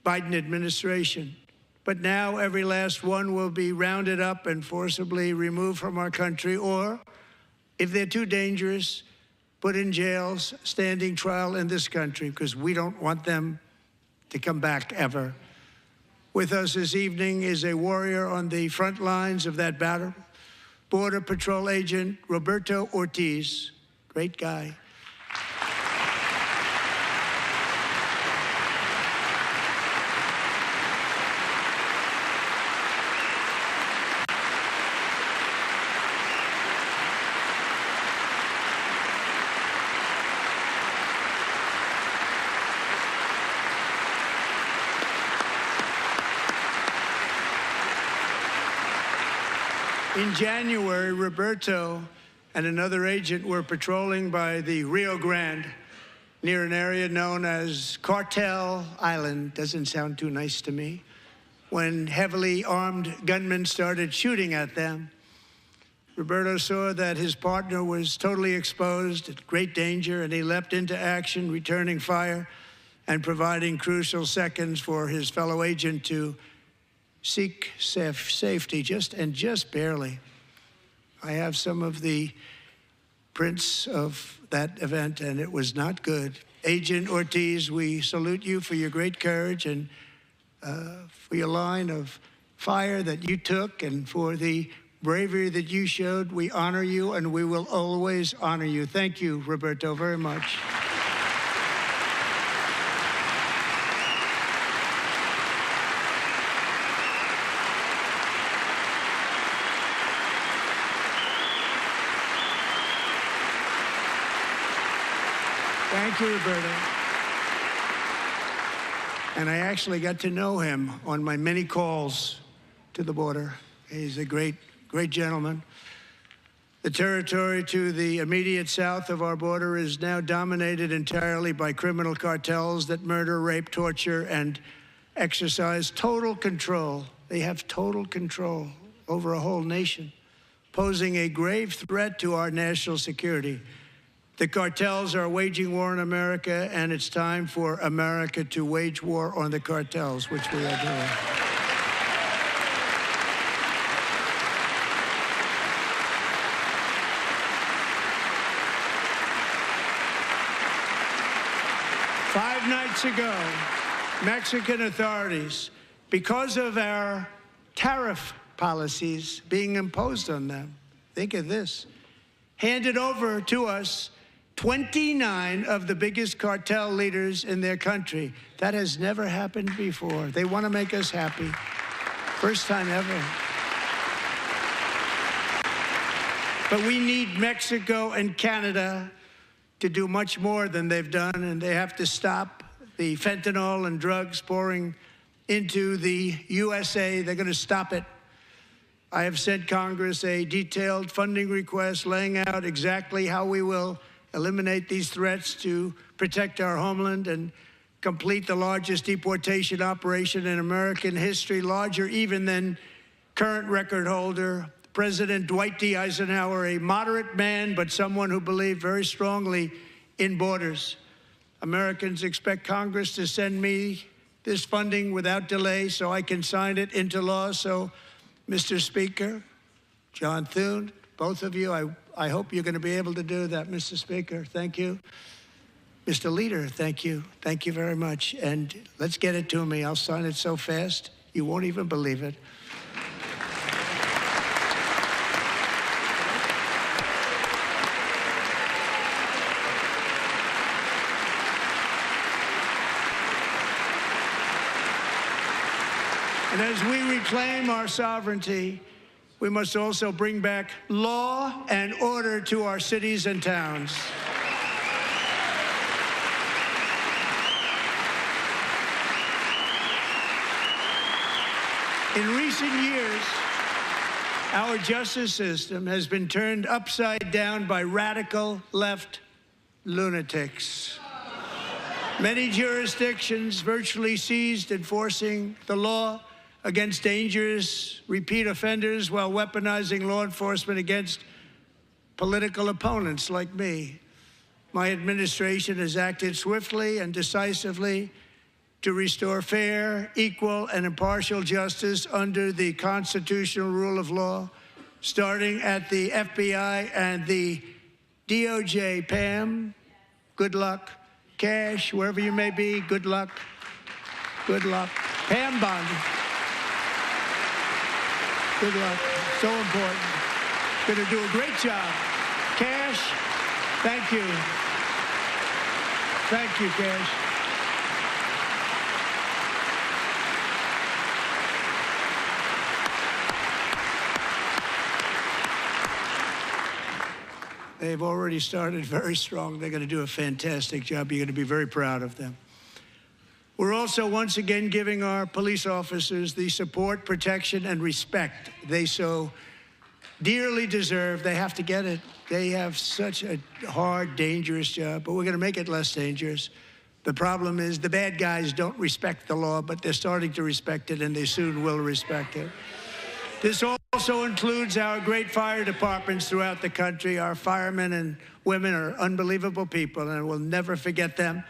Biden administration. But now every last one will be rounded up and forcibly removed from our country, or, if they're too dangerous, put in jails, standing trial in this country, because we don't want them to come back ever. With us this evening is a warrior on the front lines of that battle, Border Patrol Agent Roberto Ortiz. Great guy. In January, Roberto and another agent were patrolling by the Rio Grande near an area known as Cartel Island. Doesn't sound too nice to me. When heavily armed gunmen started shooting at them. Roberto saw that his partner was totally exposed, at great danger, and he leapt into action, returning fire and providing crucial seconds for his fellow agent to seek safety, just barely. I have some of the prints of that event, and it was not good. Agent Ortiz, we salute you for your great courage and for your line of fire that you took and for the bravery that you showed. We honor you, and we will always honor you. Thank you, Roberto, very much. Thank you, Roberto. And I actually got to know him on my many calls to the border. He's a great gentleman. The territory to the immediate south of our border is now dominated entirely by criminal cartels that murder, rape, torture, and exercise total control. They have total control over a whole nation, posing a grave threat to our national security. The cartels are waging war in America, and it's time for America to wage war on the cartels, which we are doing. Five nights ago, Mexican authorities, because of our tariff policies being imposed on them, think of this, handed over to us 29 of the biggest cartel leaders in their country. That has never happened before. They want to make us happy. First time ever. But we need Mexico and Canada to do much more than they've done, and they have to stop the fentanyl and drugs pouring into the USA. They're going to stop it. I have sent Congress a detailed funding request laying out exactly how we will eliminate these threats to protect our homeland and complete the largest deportation operation in American history, larger even than current record holder, President Dwight D. Eisenhower, a moderate man, but someone who believed very strongly in borders. Americans expect Congress to send me this funding without delay so I can sign it into law. So, Mr. Speaker, John Thune, both of you, I hope you're going to be able to do that, Mr. Speaker. Thank you. Mr. Leader, thank you. Thank you very much. And let's get it to me. I'll sign it so fast, you won't even believe it. And as we reclaim our sovereignty, we must also bring back law and order to our cities and towns. In recent years, our justice system has been turned upside down by radical left lunatics. Many jurisdictions virtually ceased enforcing the law against dangerous repeat offenders while weaponizing law enforcement against political opponents like me. My administration has acted swiftly and decisively to restore fair, equal, and impartial justice under the constitutional rule of law, starting at the FBI and the DOJ. Pam, good luck. Cash, wherever you may be, good luck. Good luck. Pam Bondi. Good luck. So important. Going to do a great job. Cash, thank you. Thank you, Cash. They've already started very strong. They're going to do a fantastic job. You're going to be very proud of them. We're also once again giving our police officers the support, protection, and respect they so dearly deserve. They have to get it. They have such a hard, dangerous job, but we're going to make it less dangerous. The problem is the bad guys don't respect the law, but they're starting to respect it, and they soon will respect it. This also includes our great fire departments throughout the country. Our firemen and women are unbelievable people, and we'll never forget them.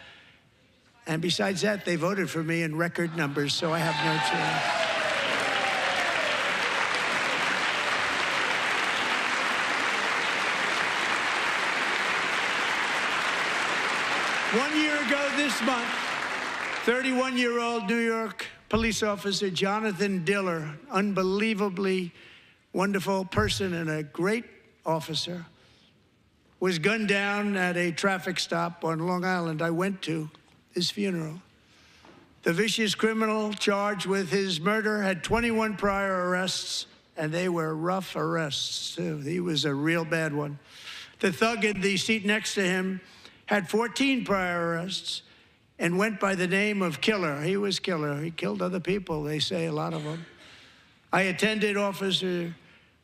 And besides that, they voted for me in record numbers, so I have no choice. 1 year ago this month, 31-year-old New York police officer Jonathan Diller, unbelievably wonderful person and a great officer, was gunned down at a traffic stop on Long Island. I went to his funeral. The vicious criminal charged with his murder had 21 prior arrests, and they were rough arrests, too. He was a real bad one. The thug in the seat next to him had 14 prior arrests and went by the name of Killer. He was Killer. He killed other people, they say, a lot of them. I attended Officer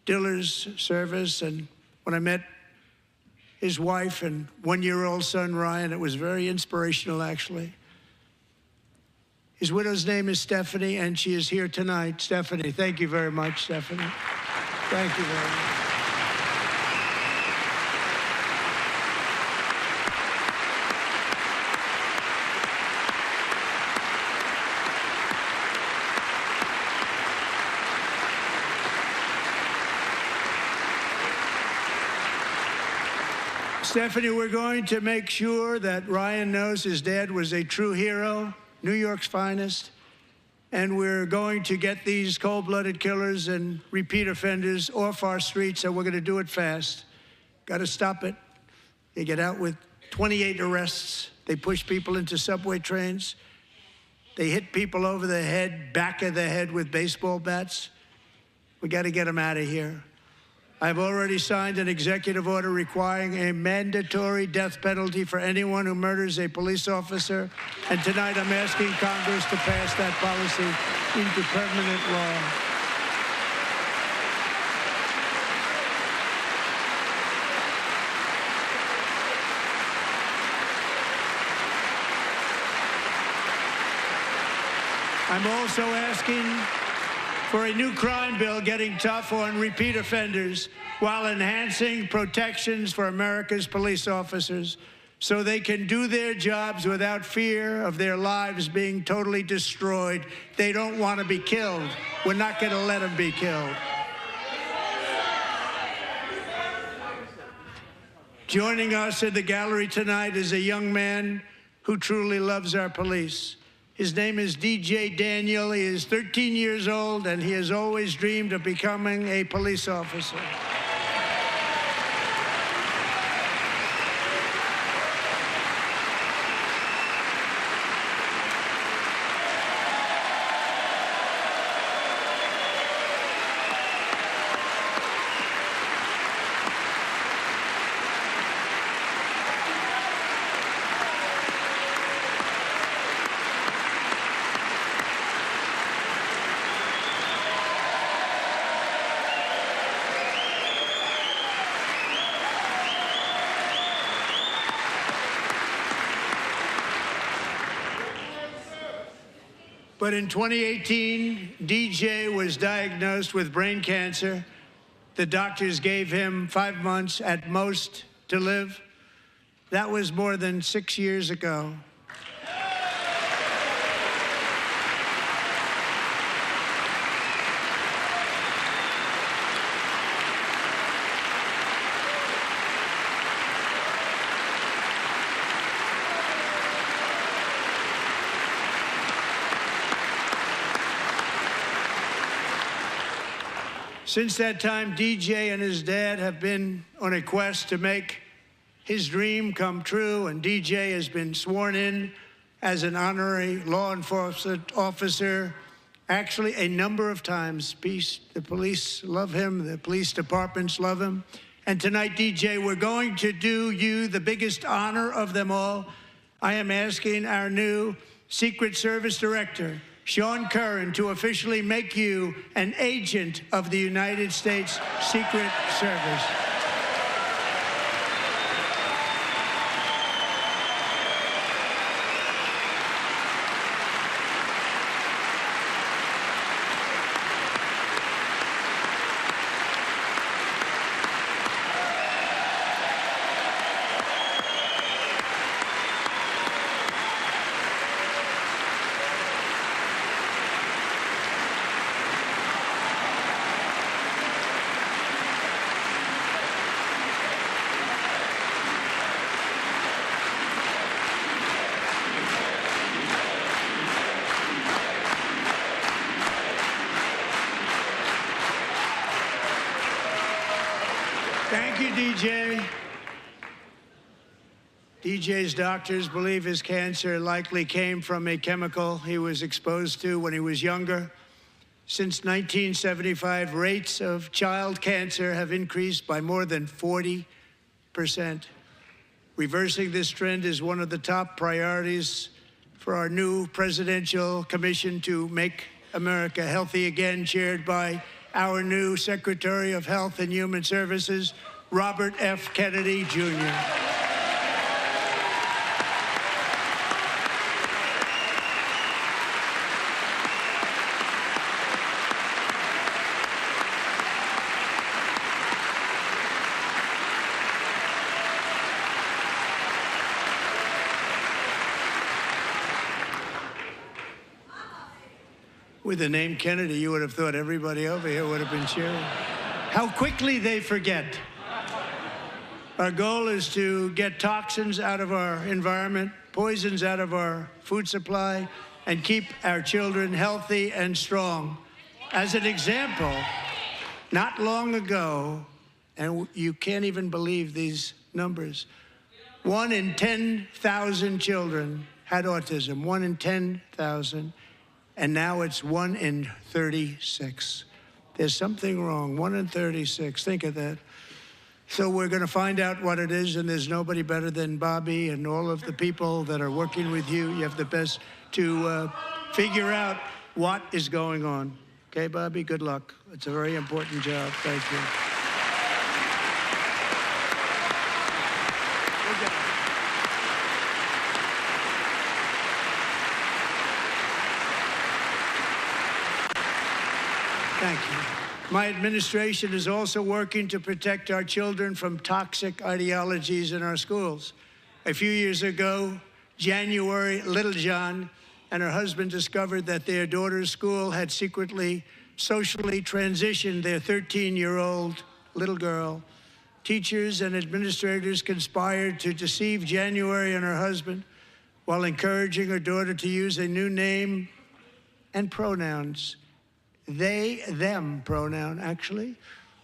Diller's service, and when I met his wife and one-year-old son, Ryan, it was very inspirational, actually. His widow's name is Stephanie, and she is here tonight. Stephanie, thank you very much, Stephanie. Thank you very much. Stephanie, we're going to make sure that Ryan knows his dad was a true hero, New York's finest, and we're going to get these cold-blooded killers and repeat offenders off our streets, and we're going to do it fast. Got to stop it. They get out with 28 arrests. They push people into subway trains. They hit people over the head, back of the head with baseball bats. We got to get them out of here. I've already signed an executive order requiring a mandatory death penalty for anyone who murders a police officer. And tonight I'm asking Congress to pass that policy into permanent law. I'm also asking for a new crime bill getting tough on repeat offenders while enhancing protections for America's police officers so they can do their jobs without fear of their lives being totally destroyed. They don't want to be killed. We're not going to let them be killed. Joining us in the gallery tonight is a young man who truly loves our police. His name is DJ Daniel. He is 13 years old, and he has always dreamed of becoming a police officer. But in 2018, DJ was diagnosed with brain cancer. The doctors gave him 5 months at most to live. That was more than 6 years ago. Since that time, DJ and his dad have been on a quest to make his dream come true, and DJ has been sworn in as an honorary law enforcement officer, actually a number of times. The police love him, the police departments love him. And tonight, DJ, we're going to do you the biggest honor of them all. I am asking our new Secret Service Director, Sean Curran, to officially make you an agent of the United States Secret Service. Thank you, DJ. DJ's doctors believe his cancer likely came from a chemical he was exposed to when he was younger. Since 1975, rates of child cancer have increased by more than 40%. Reversing this trend is one of the top priorities for our new presidential commission to make America healthy again, chaired by our new Secretary of Health and Human Services, Robert F. Kennedy, Jr. With the name Kennedy, you would have thought everybody over here would have been cheering. How quickly they forget. Our goal is to get toxins out of our environment, poisons out of our food supply, and keep our children healthy and strong. As an example, not long ago, and you can't even believe these numbers, 1 in 10,000 children had autism, 1 in 10,000. And now it's 1 in 36. There's something wrong. 1 in 36. Think of that. So we're going to find out what it is, and there's nobody better than Bobby and all of the people that are working with you. You have the best to figure out what is going on. Okay, Bobby? Good luck. It's a very important job. Thank you. Thank you. My administration is also working to protect our children from toxic ideologies in our schools. A few years ago, January, Little John and her husband discovered that their daughter's school had secretly, socially transitioned their 13-year-old little girl. Teachers and administrators conspired to deceive January and her husband while encouraging her daughter to use a new name and pronouns. They, them pronoun, actually,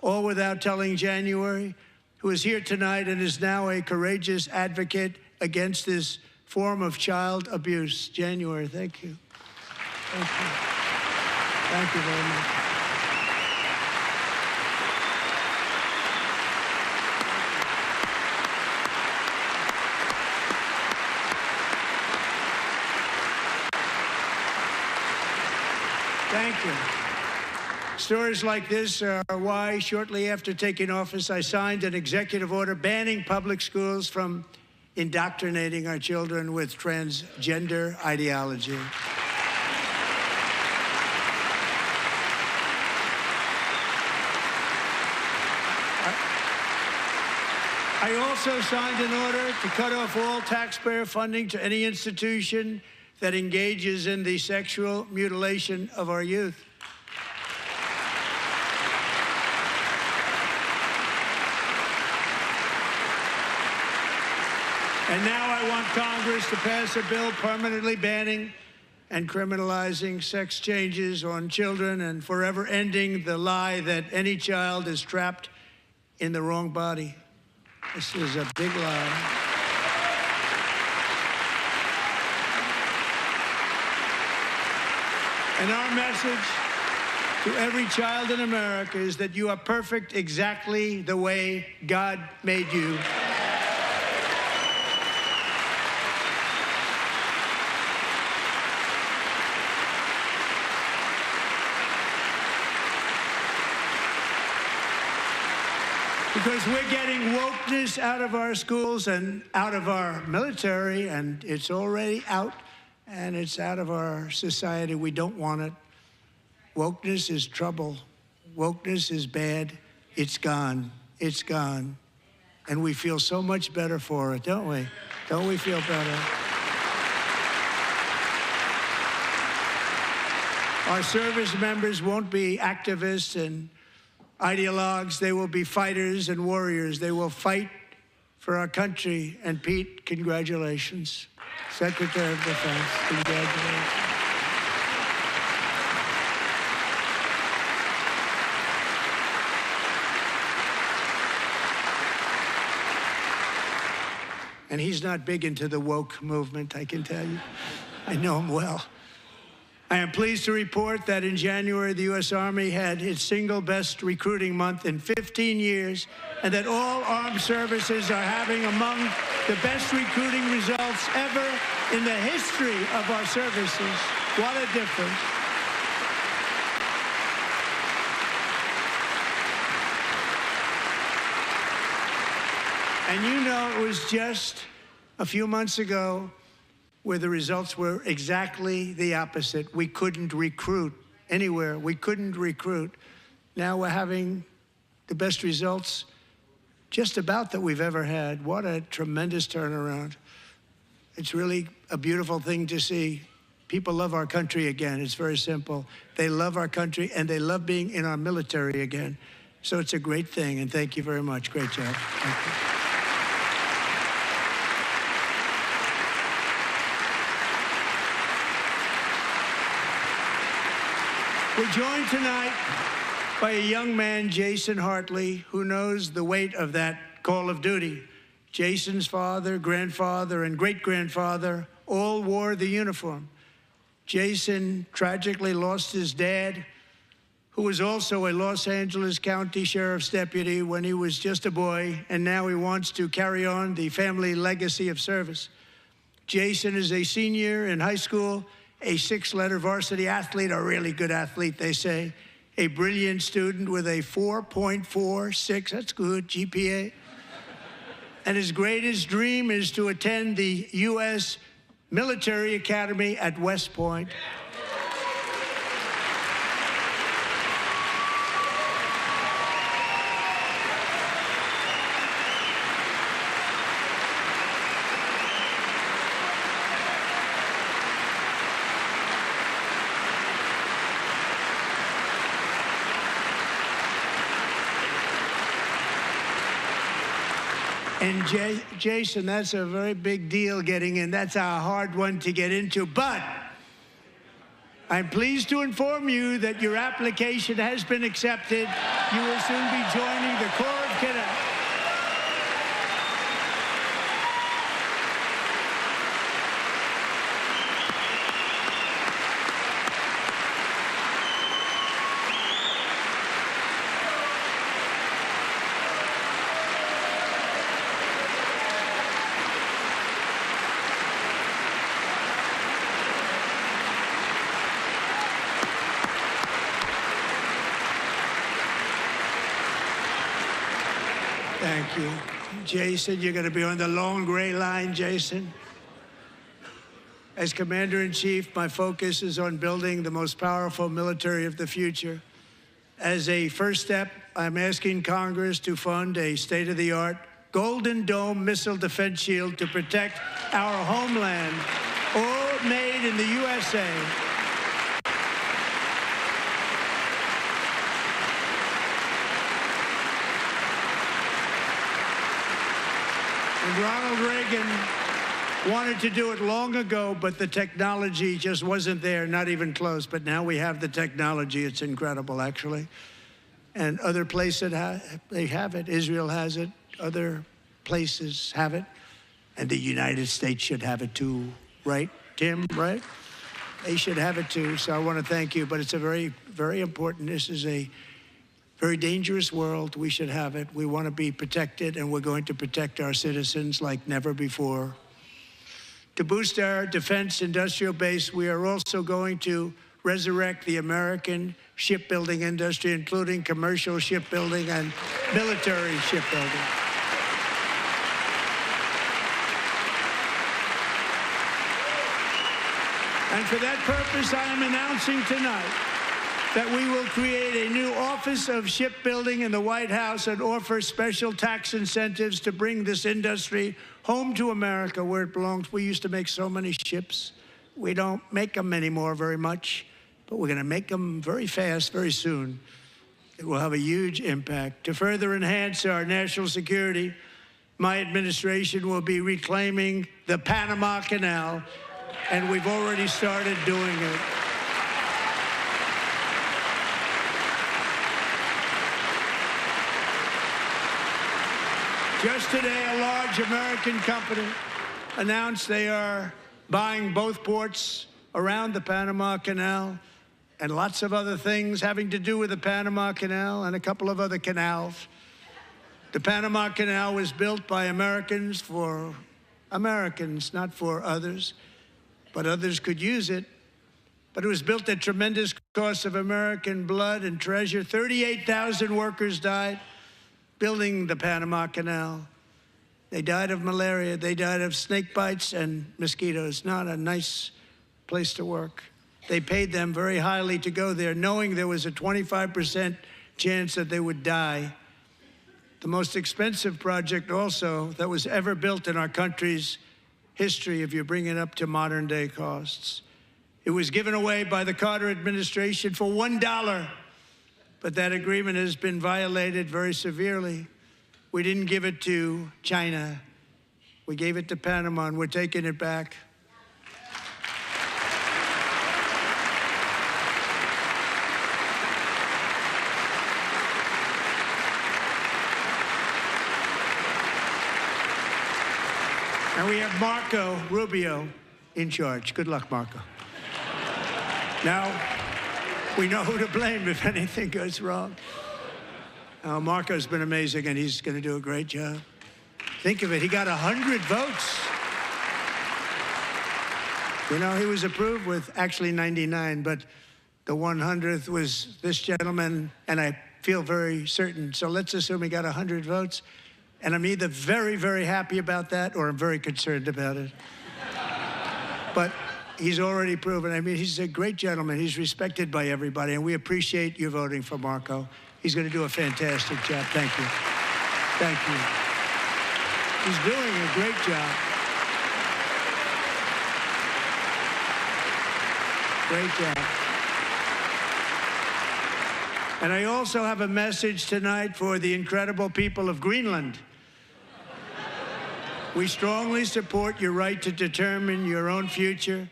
all without telling January, who is here tonight and is now a courageous advocate against this form of child abuse. January, thank you. Thank you. Thank you very much. Thank you. Stories like this are why, shortly after taking office, I signed an executive order banning public schools from indoctrinating our children with transgender ideology. I also signed an order to cut off all taxpayer funding to any institution that engages in the sexual mutilation of our youth. And now I want Congress to pass a bill permanently banning and criminalizing sex changes on children and forever ending the lie that any child is trapped in the wrong body. This is a big lie. And our message to every child in America is that you are perfect exactly the way God made you. Because we're getting wokeness out of our schools and out of our military, and it's already out, and it's out of our society. We don't want it. Wokeness is trouble. Wokeness is bad. It's gone. It's gone. And we feel so much better for it, don't we? Don't we feel better? Our service members won't be activists and ideologues. They will be fighters and warriors. They will fight for our country. And Pete, congratulations. Secretary of Defense, congratulations. And he's not big into the woke movement, I can tell you. I know him well. I am pleased to report that in January, the U.S. Army had its single best recruiting month in 15 years, and that all armed services are having among the best recruiting results ever in the history of our services. What a difference. And you know, it was just a few months ago where the results were exactly the opposite. We couldn't recruit anywhere. We couldn't recruit. Now we're having the best results just about that we've ever had. What a tremendous turnaround. It's really a beautiful thing to see. People love our country again. It's very simple. They love our country, and they love being in our military again. So it's a great thing, and thank you very much. Great job. Thank you. We're joined tonight by a young man, Jason Hartley, who knows the weight of that call of duty. Jason's father, grandfather, and great-grandfather all wore the uniform. Jason tragically lost his dad, who was also a Los Angeles County Sheriff's deputy when he was just a boy, and now he wants to carry on the family legacy of service. Jason is a senior in high school, a 6-letter varsity athlete, a really good athlete, they say, a brilliant student with a 4.46, that's good, GPA. And his greatest dream is to attend the U.S. Military Academy at West Point. And Jason, that's a very big deal getting in. That's a hard one to get into. But I'm pleased to inform you that your application has been accepted. You will soon be joining the Corps of Cadets. Thank you. Jason, you're going to be on the long gray line, Jason. As Commander-in-Chief, my focus is on building the most powerful military of the future. As a first step, I'm asking Congress to fund a state-of-the-art Golden Dome missile defense shield to protect our homeland, all made in the USA. And Ronald Reagan wanted to do it long ago, but the technology just wasn't there, not even close. But now we have the technology. It's incredible, actually. And other places, they have it. Israel has it. Other places have it. And the United States should have it too, right, Tim, right? They should have it too. So I want to thank you. But it's a very, very important. This is a very dangerous world. We should have it. We want to be protected, and we're going to protect our citizens like never before. To boost our defense industrial base, we are also going to resurrect the American shipbuilding industry, including commercial shipbuilding and military shipbuilding. And for that purpose, I am announcing tonight that we will create a new Office of Shipbuilding in the White House and offer special tax incentives to bring this industry home to America where it belongs. We used to make so many ships. We don't make them anymore very much, but we're going to make them very fast, very soon. It will have a huge impact. To further enhance our national security, my administration will be reclaiming the Panama Canal, and we've already started doing it. Just today, a large American company announced they are buying both ports around the Panama Canal and lots of other things having to do with the Panama Canal and a couple of other canals. The Panama Canal was built by Americans for Americans, not for others, but others could use it. But it was built at tremendous cost of American blood and treasure. 38,000 workers died building the Panama Canal. They died of malaria. They died of snake bites and mosquitoes. Not a nice place to work. They paid them very highly to go there, knowing there was a 25% chance that they would die. The most expensive project also that was ever built in our country's history, if you bring it up to modern day costs. It was given away by the Carter administration for $1, but that agreement has been violated very severely. We didn't give it to China. We gave it to Panama, and we're taking it back. And we have Marco Rubio in charge. Good luck, Marco. Now, we know who to blame if anything goes wrong. Marco's been amazing, and he's going to do a great job. Think of it, he got 100 votes. You know, he was approved with actually 99, but the 100th was this gentleman, and I feel very certain. So let's assume he got 100 votes. And I'm either very, very happy about that or I'm very concerned about it. But he's already proven. I mean, he's a great gentleman. He's respected by everybody, and we appreciate you voting for Marco. He's going to do a fantastic job. Thank you. Thank you. He's doing a great job. Great job. And I also have a message tonight for the incredible people of Greenland. We strongly support your right to determine your own future.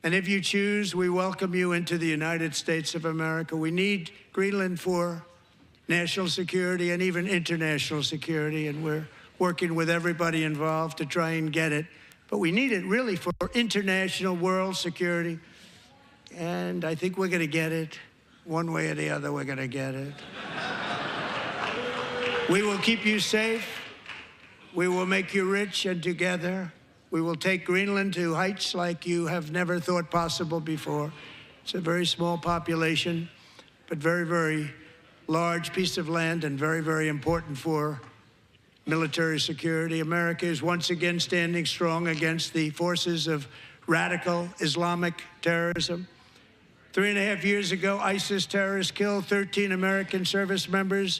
And if you choose, we welcome you into the United States of America. We need Greenland for national security and even international security, and we're working with everybody involved to try and get it. But we need it really for international world security. And I think we're going to get it. One way or the other, we're going to get it. We will keep you safe. We will make you rich, and together we will take Greenland to heights like you have never thought possible before. It's a very small population, but very, very large piece of land and very, very important for military security. America is once again standing strong against the forces of radical Islamic terrorism. 3.5 years ago, ISIS terrorists killed 13 American service members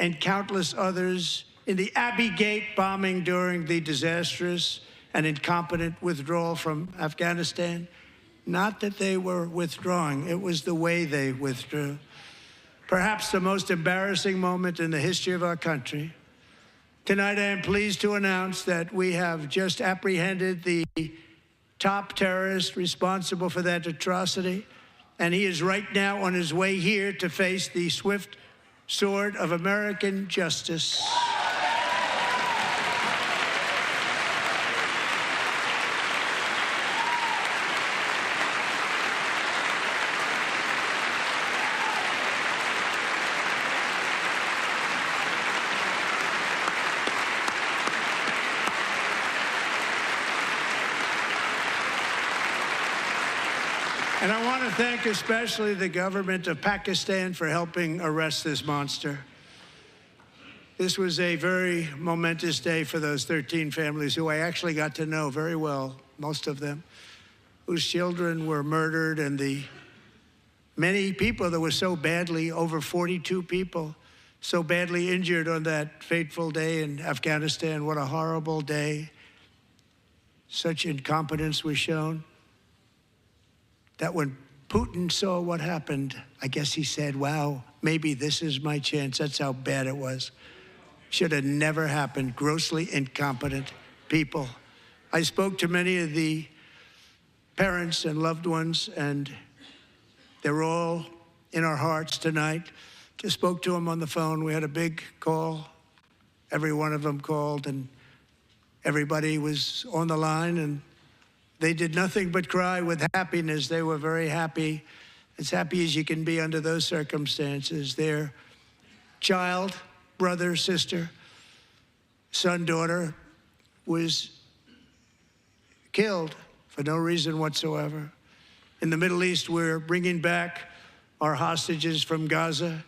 and countless others in the Abbey Gate bombing during the disastrous and incompetent withdrawal from Afghanistan. Not that they were withdrawing, it was the way they withdrew. Perhaps the most embarrassing moment in the history of our country. Tonight, I am pleased to announce that we have just apprehended the top terrorist responsible for that atrocity, and he is right now on his way here to face the swift sword of American justice. And I want to thank especially the government of Pakistan for helping arrest this monster. This was a very momentous day for those 13 families who I actually got to know very well, most of them, whose children were murdered, and the many people that were so badly, over 42 people, so badly injured on that fateful day in Afghanistan. What a horrible day. Such incompetence was shown. That when Putin saw what happened, I guess he said, wow, maybe this is my chance. That's how bad it was. Should have never happened. Grossly incompetent people. I spoke to many of the parents and loved ones, and they're all in our hearts tonight. Just spoke to them on the phone. We had a big call every one of them called, and everybody was on the line, and they did nothing but cry with happiness. They were very happy, as happy as you can be under those circumstances. Their child, brother, sister, son, daughter was killed for no reason whatsoever. In the Middle East, we're bringing back our hostages from Gaza.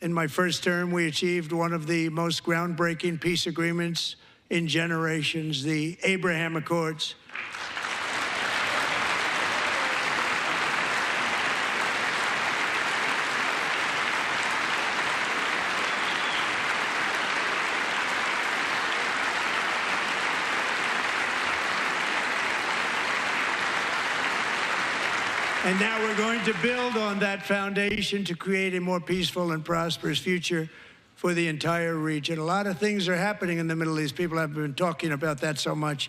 In my first term, we achieved one of the most groundbreaking peace agreements in generations, the Abraham Accords. And now we're going to build on that foundation to create a more peaceful and prosperous future for the entire region. A lot of things are happening in the Middle East. People have been talking about that so much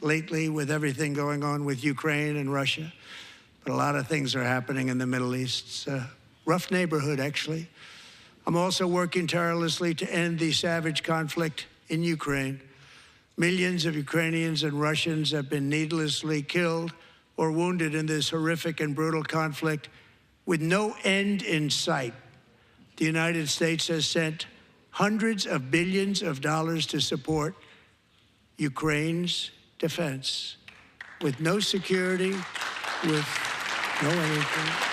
lately with everything going on with Ukraine and Russia. But a lot of things are happening in the Middle East. It's a rough neighborhood, actually. I'm also working tirelessly to end the savage conflict in Ukraine. Millions of Ukrainians and Russians have been needlessly killed or wounded in this horrific and brutal conflict with no end in sight. The United States has sent hundreds of billions of dollars to support Ukraine's defense with no security, with no anything.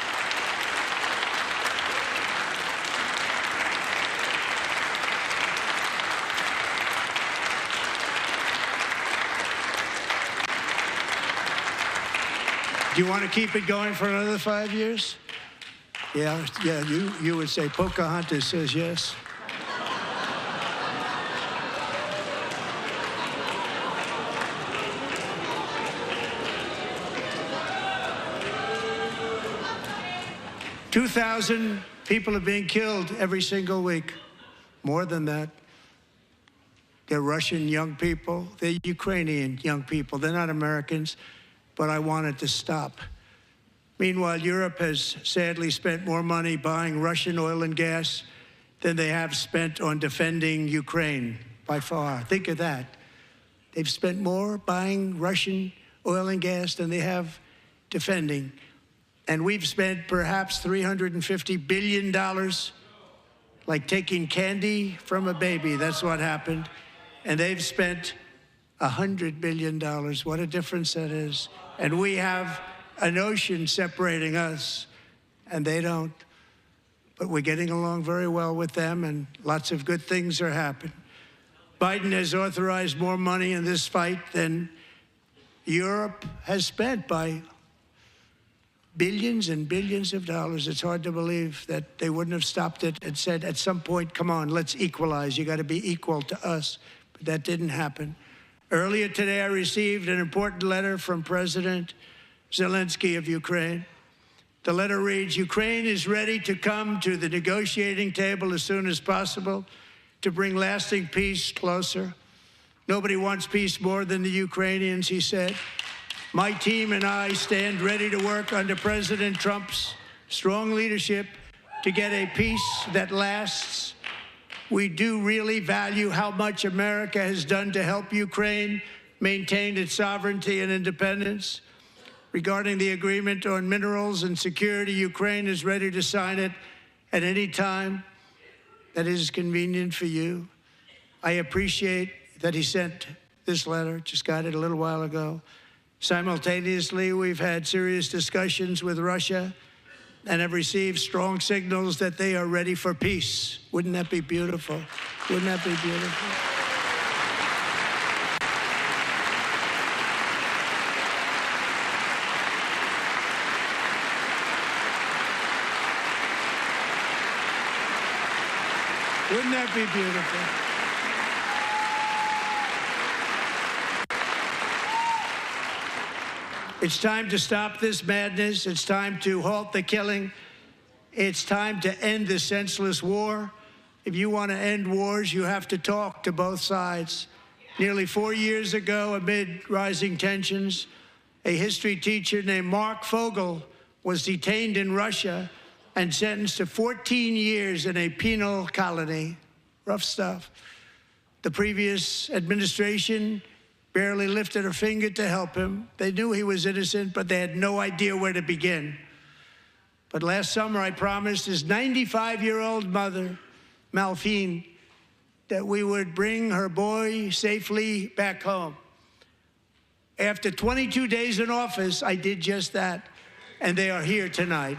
Do you want to keep it going for another 5 years? Yeah, you would say Pocahontas says yes. $2,000 people are being killed every single week. More than that. They're Russian young people. They're Ukrainian young people. They're not Americans. But I want it to stop. Meanwhile, Europe has sadly spent more money buying Russian oil and gas than they have spent on defending Ukraine, by far. Think of that. They've spent more buying Russian oil and gas than they have defending. And we've spent perhaps $350 billion, like taking candy from a baby. That's what happened. And they've spent $100 billion. What a difference that is. And we have an ocean separating us, and they don't. But we're getting along very well with them, and lots of good things are happening. Biden has authorized more money in this fight than Europe has spent by billions and billions of dollars. It's hard to believe that they wouldn't have stopped it and said at some point, come on, let's equalize. You got to be equal to us. But that didn't happen. Earlier today, I received an important letter from President Zelensky of Ukraine. The letter reads, Ukraine is ready to come to the negotiating table as soon as possible to bring lasting peace closer. Nobody wants peace more than the Ukrainians, he said. My team and I stand ready to work under President Trump's strong leadership to get a peace that lasts. We do really value how much America has done to help Ukraine maintain its sovereignty and independence. Regarding the agreement on minerals and security, Ukraine is ready to sign it at any time that is convenient for you. I appreciate that he sent this letter, just got it a little while ago. Simultaneously, we've had serious discussions with Russia and have received strong signals that they are ready for peace. Wouldn't that be beautiful? Wouldn't that be beautiful? Wouldn't that be beautiful? It's time to stop this madness. It's time to halt the killing. It's time to end this senseless war. If you want to end wars, you have to talk to both sides. Nearly 4 years ago, amid rising tensions, a history teacher named Mark Fogel was detained in Russia and sentenced to 14 years in a penal colony. Rough stuff. The previous administration barely lifted a finger to help him. They knew he was innocent, but they had no idea where to begin. But last summer, I promised his 95-year-old mother, Malphine, that we would bring her boy safely back home. After 22 days in office, I did just that, and they are here tonight.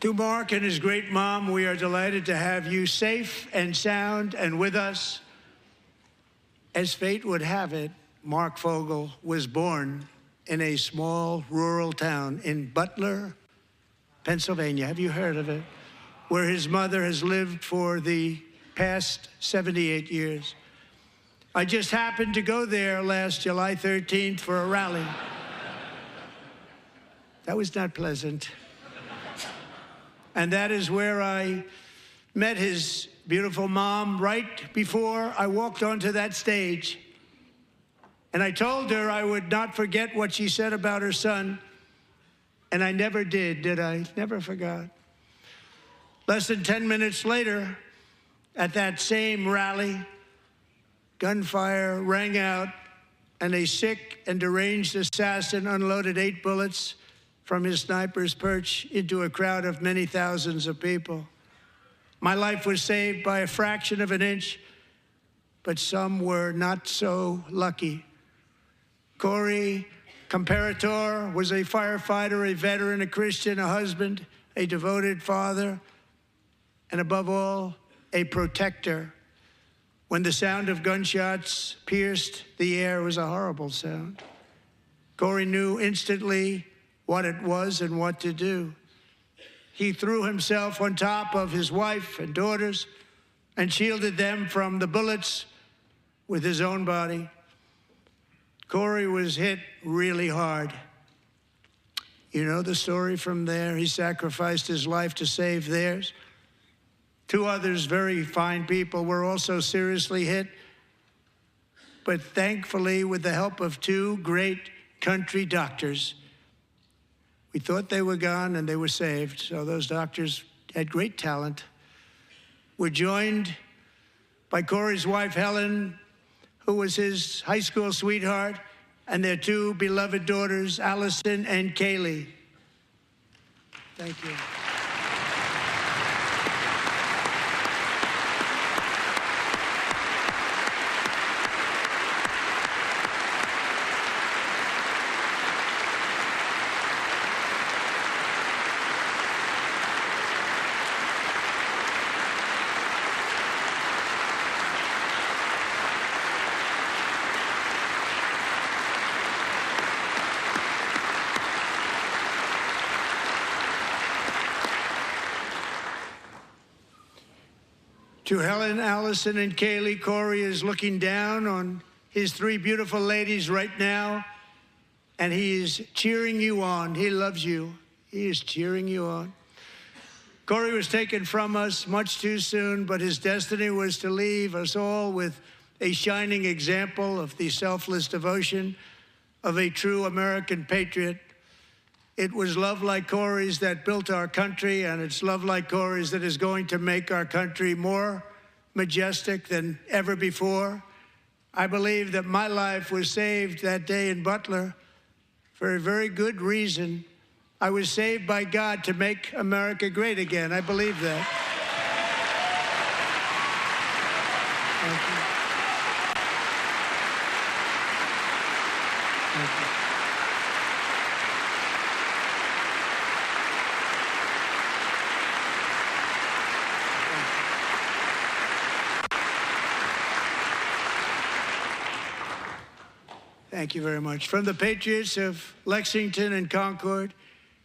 To Mark and his great mom, we are delighted to have you safe and sound and with us. As fate would have it, Mark Fogel was born in a small rural town in Butler, Pennsylvania. Have you heard of it? Where his mother has lived for the past 78 years. I just happened to go there last July 13th for a rally. That was not pleasant. And that is where I met his beautiful mom right before I walked onto that stage. And I told her I would not forget what she said about her son. And I never did I? Never forgot. Less than 10 minutes later, at that same rally, gunfire rang out, and a sick and deranged assassin unloaded 8 bullets from his sniper's perch into a crowd of many thousands of people. My life was saved by a fraction of an inch, but some were not so lucky. Corey Comparator was a firefighter, a veteran, a Christian, a husband, a devoted father, and above all, a protector. When the sound of gunshots pierced the air, it was a horrible sound. Corey knew instantly what it was and what to do. He threw himself on top of his wife and daughters and shielded them from the bullets with his own body. Corey was hit really hard. You know the story from there. He sacrificed his life to save theirs. 2 others, very fine people, were also seriously hit. But thankfully, with the help of 2 great country doctors, we thought they were gone and they were saved. So those doctors had great talent. We're joined by Corey's wife, Helen, who was his high school sweetheart, and their 2 beloved daughters, Allison and Kaylee. Thank you. To Helen, Allison, and Kaylee, Corey is looking down on his 3 beautiful ladies right now, and he is cheering you on. He loves you. He is cheering you on. Corey was taken from us much too soon, but his destiny was to leave us all with a shining example of the selfless devotion of a true American patriot. It was love like Corey's that built our country, and it's love like Corey's that is going to make our country more majestic than ever before. I believe that my life was saved that day in Butler for a very good reason. I was saved by God to make America great again. I believe that. Thank you. Thank you. Thank you very much. From the patriots of Lexington and Concord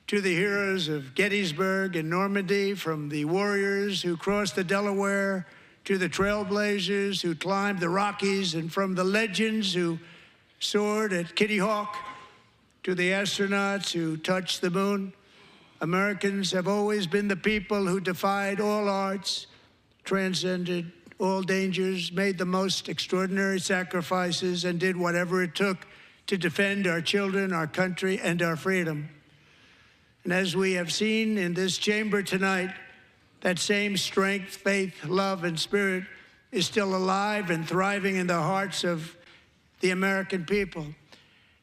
to the heroes of Gettysburg and Normandy, from the warriors who crossed the Delaware to the trailblazers who climbed the Rockies, and from the legends who soared at Kitty Hawk to the astronauts who touched the moon, Americans have always been the people who defied all odds, transcended all dangers, made the most extraordinary sacrifices, and did whatever it took to defend our children, our country, and our freedom. And as we have seen in this chamber tonight, that same strength, faith, love, and spirit is still alive and thriving in the hearts of the American people.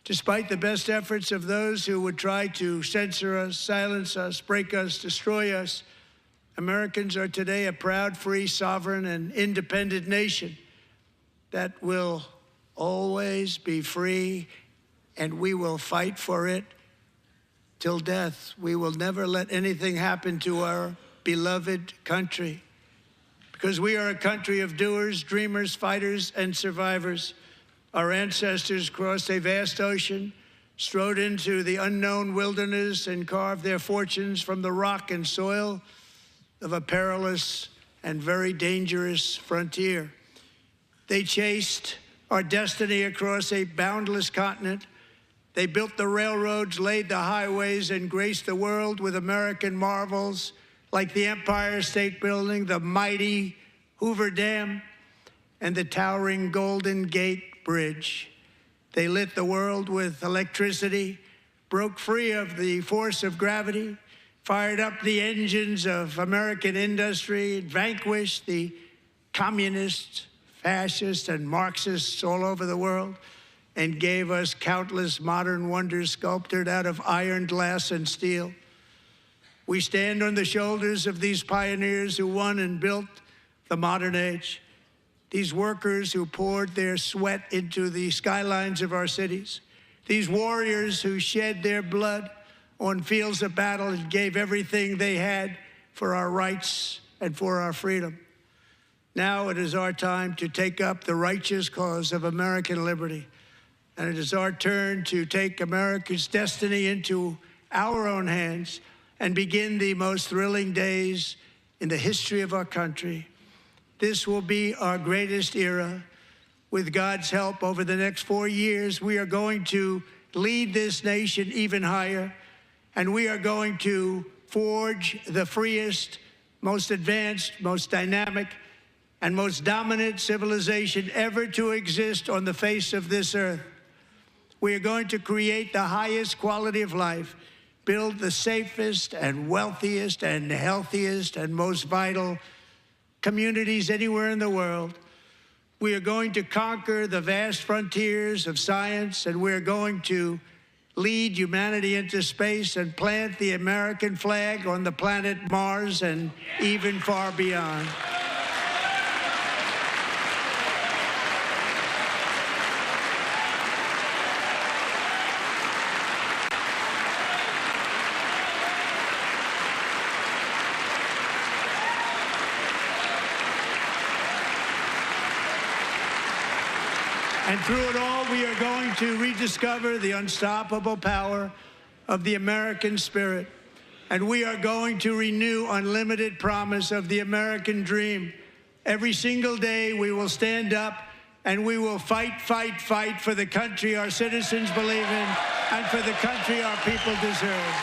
Despite the best efforts of those who would try to censor us, silence us, break us, destroy us, Americans are today a proud, free, sovereign, and independent nation that will always be free, and we will fight for it till death. We will never let anything happen to our beloved country, because we are a country of doers, dreamers, fighters, and survivors. Our ancestors crossed a vast ocean, strode into the unknown wilderness, and carved their fortunes from the rock and soil of a perilous and very dangerous frontier. They chased our destiny across a boundless continent. They built the railroads, laid the highways, and graced the world with American marvels like the Empire State Building, the mighty Hoover Dam, and the towering Golden Gate Bridge. They lit the world with electricity, broke free of the force of gravity, fired up the engines of American industry, vanquished the communists, fascists, and Marxists all over the world, and gave us countless modern wonders sculptured out of iron, glass, and steel. We stand on the shoulders of these pioneers who won and built the modern age, these workers who poured their sweat into the skylines of our cities, these warriors who shed their blood on fields of battle and gave everything they had for our rights and for our freedom. Now it is our time to take up the righteous cause of American liberty. And it is our turn to take America's destiny into our own hands and begin the most thrilling days in the history of our country. This will be our greatest era. With God's help, over the next 4 years, we are going to lead this nation even higher, and we are going to forge the freest, most advanced, most dynamic, and most dominant civilization ever to exist on the face of this earth. We are going to create the highest quality of life, build the safest and wealthiest and healthiest and most vital communities anywhere in the world. We are going to conquer the vast frontiers of science, and we are going to lead humanity into space and plant the American flag on the planet Mars and even far beyond. And through it all, we are going to rediscover the unstoppable power of the American spirit. And we are going to renew unlimited promise of the American dream. Every single day, we will stand up and we will fight, fight, fight for the country our citizens believe in and for the country our people deserve.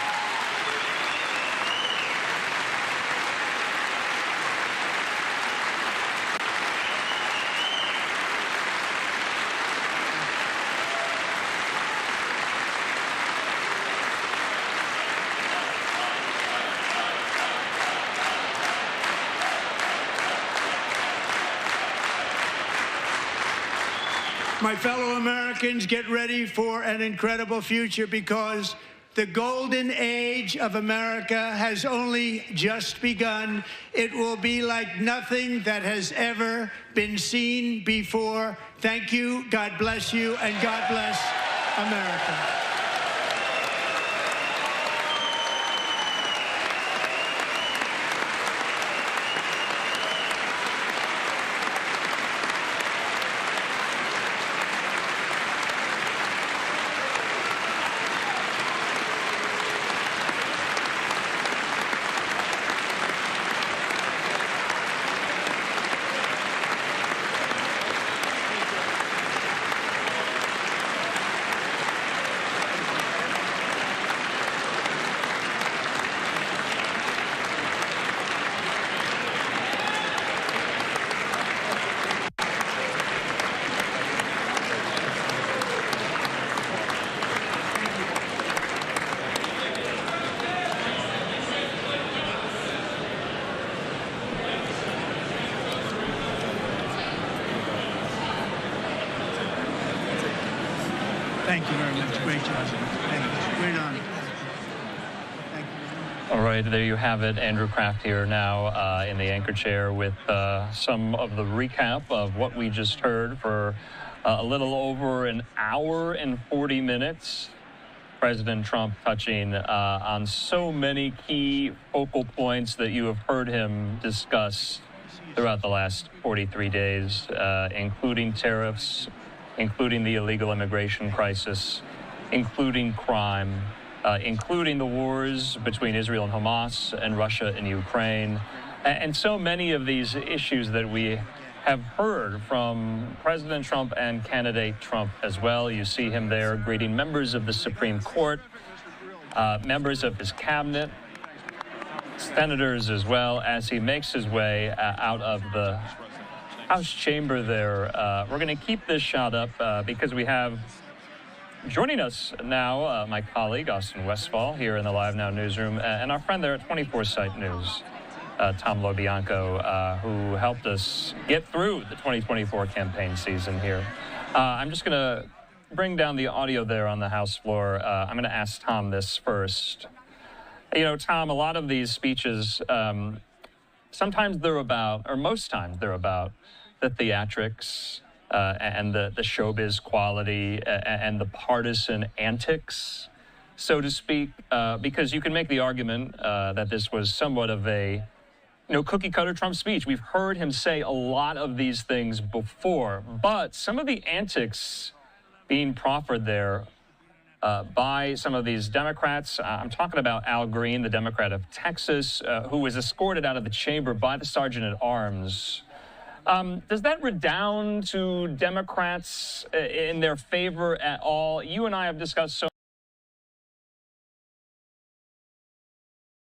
My fellow Americans, get ready for an incredible future, because the golden age of America has only just begun. It will be like nothing that has ever been seen before. Thank you, God bless you, and God bless America. All right, there you have it. Andrew Kraft here now in the anchor chair with some of the recap of what we just heard for a little over an hour and 40 minutes. President Trump touching on so many key focal points that you have heard him discuss throughout the last 43 days, including tariffs, including the illegal immigration crisis, including crime, including the wars between Israel and Hamas and Russia and Ukraine, and so many of these issues that we have heard from President Trump and candidate Trump as well. You see him there greeting members of the Supreme Court, members of his cabinet, senators as well, as he makes his way out of the House chamber there. We're going to keep this shot up because we have joining us now my colleague, Austin Westfall, here in the Live Now newsroom, and our friend there at 24 Site News, Tom LoBianco, who helped us get through the 2024 campaign season here. I'm just going to bring down the audio there on the House floor. I'm going to ask Tom this first. You know, Tom, a lot of these speeches, sometimes they're about, or most times they're about, the theatrics and the showbiz quality and the partisan antics, so to speak, because you can make the argument that this was somewhat of a cookie-cutter Trump speech. We've heard him say a lot of these things before, but some of the antics being proffered there by some of these Democrats, I'm talking about Al Green, the Democrat of Texas, who was escorted out of the chamber by the Sergeant-at-Arms. Does that redound to Democrats in their favor at all? You and I have discussed so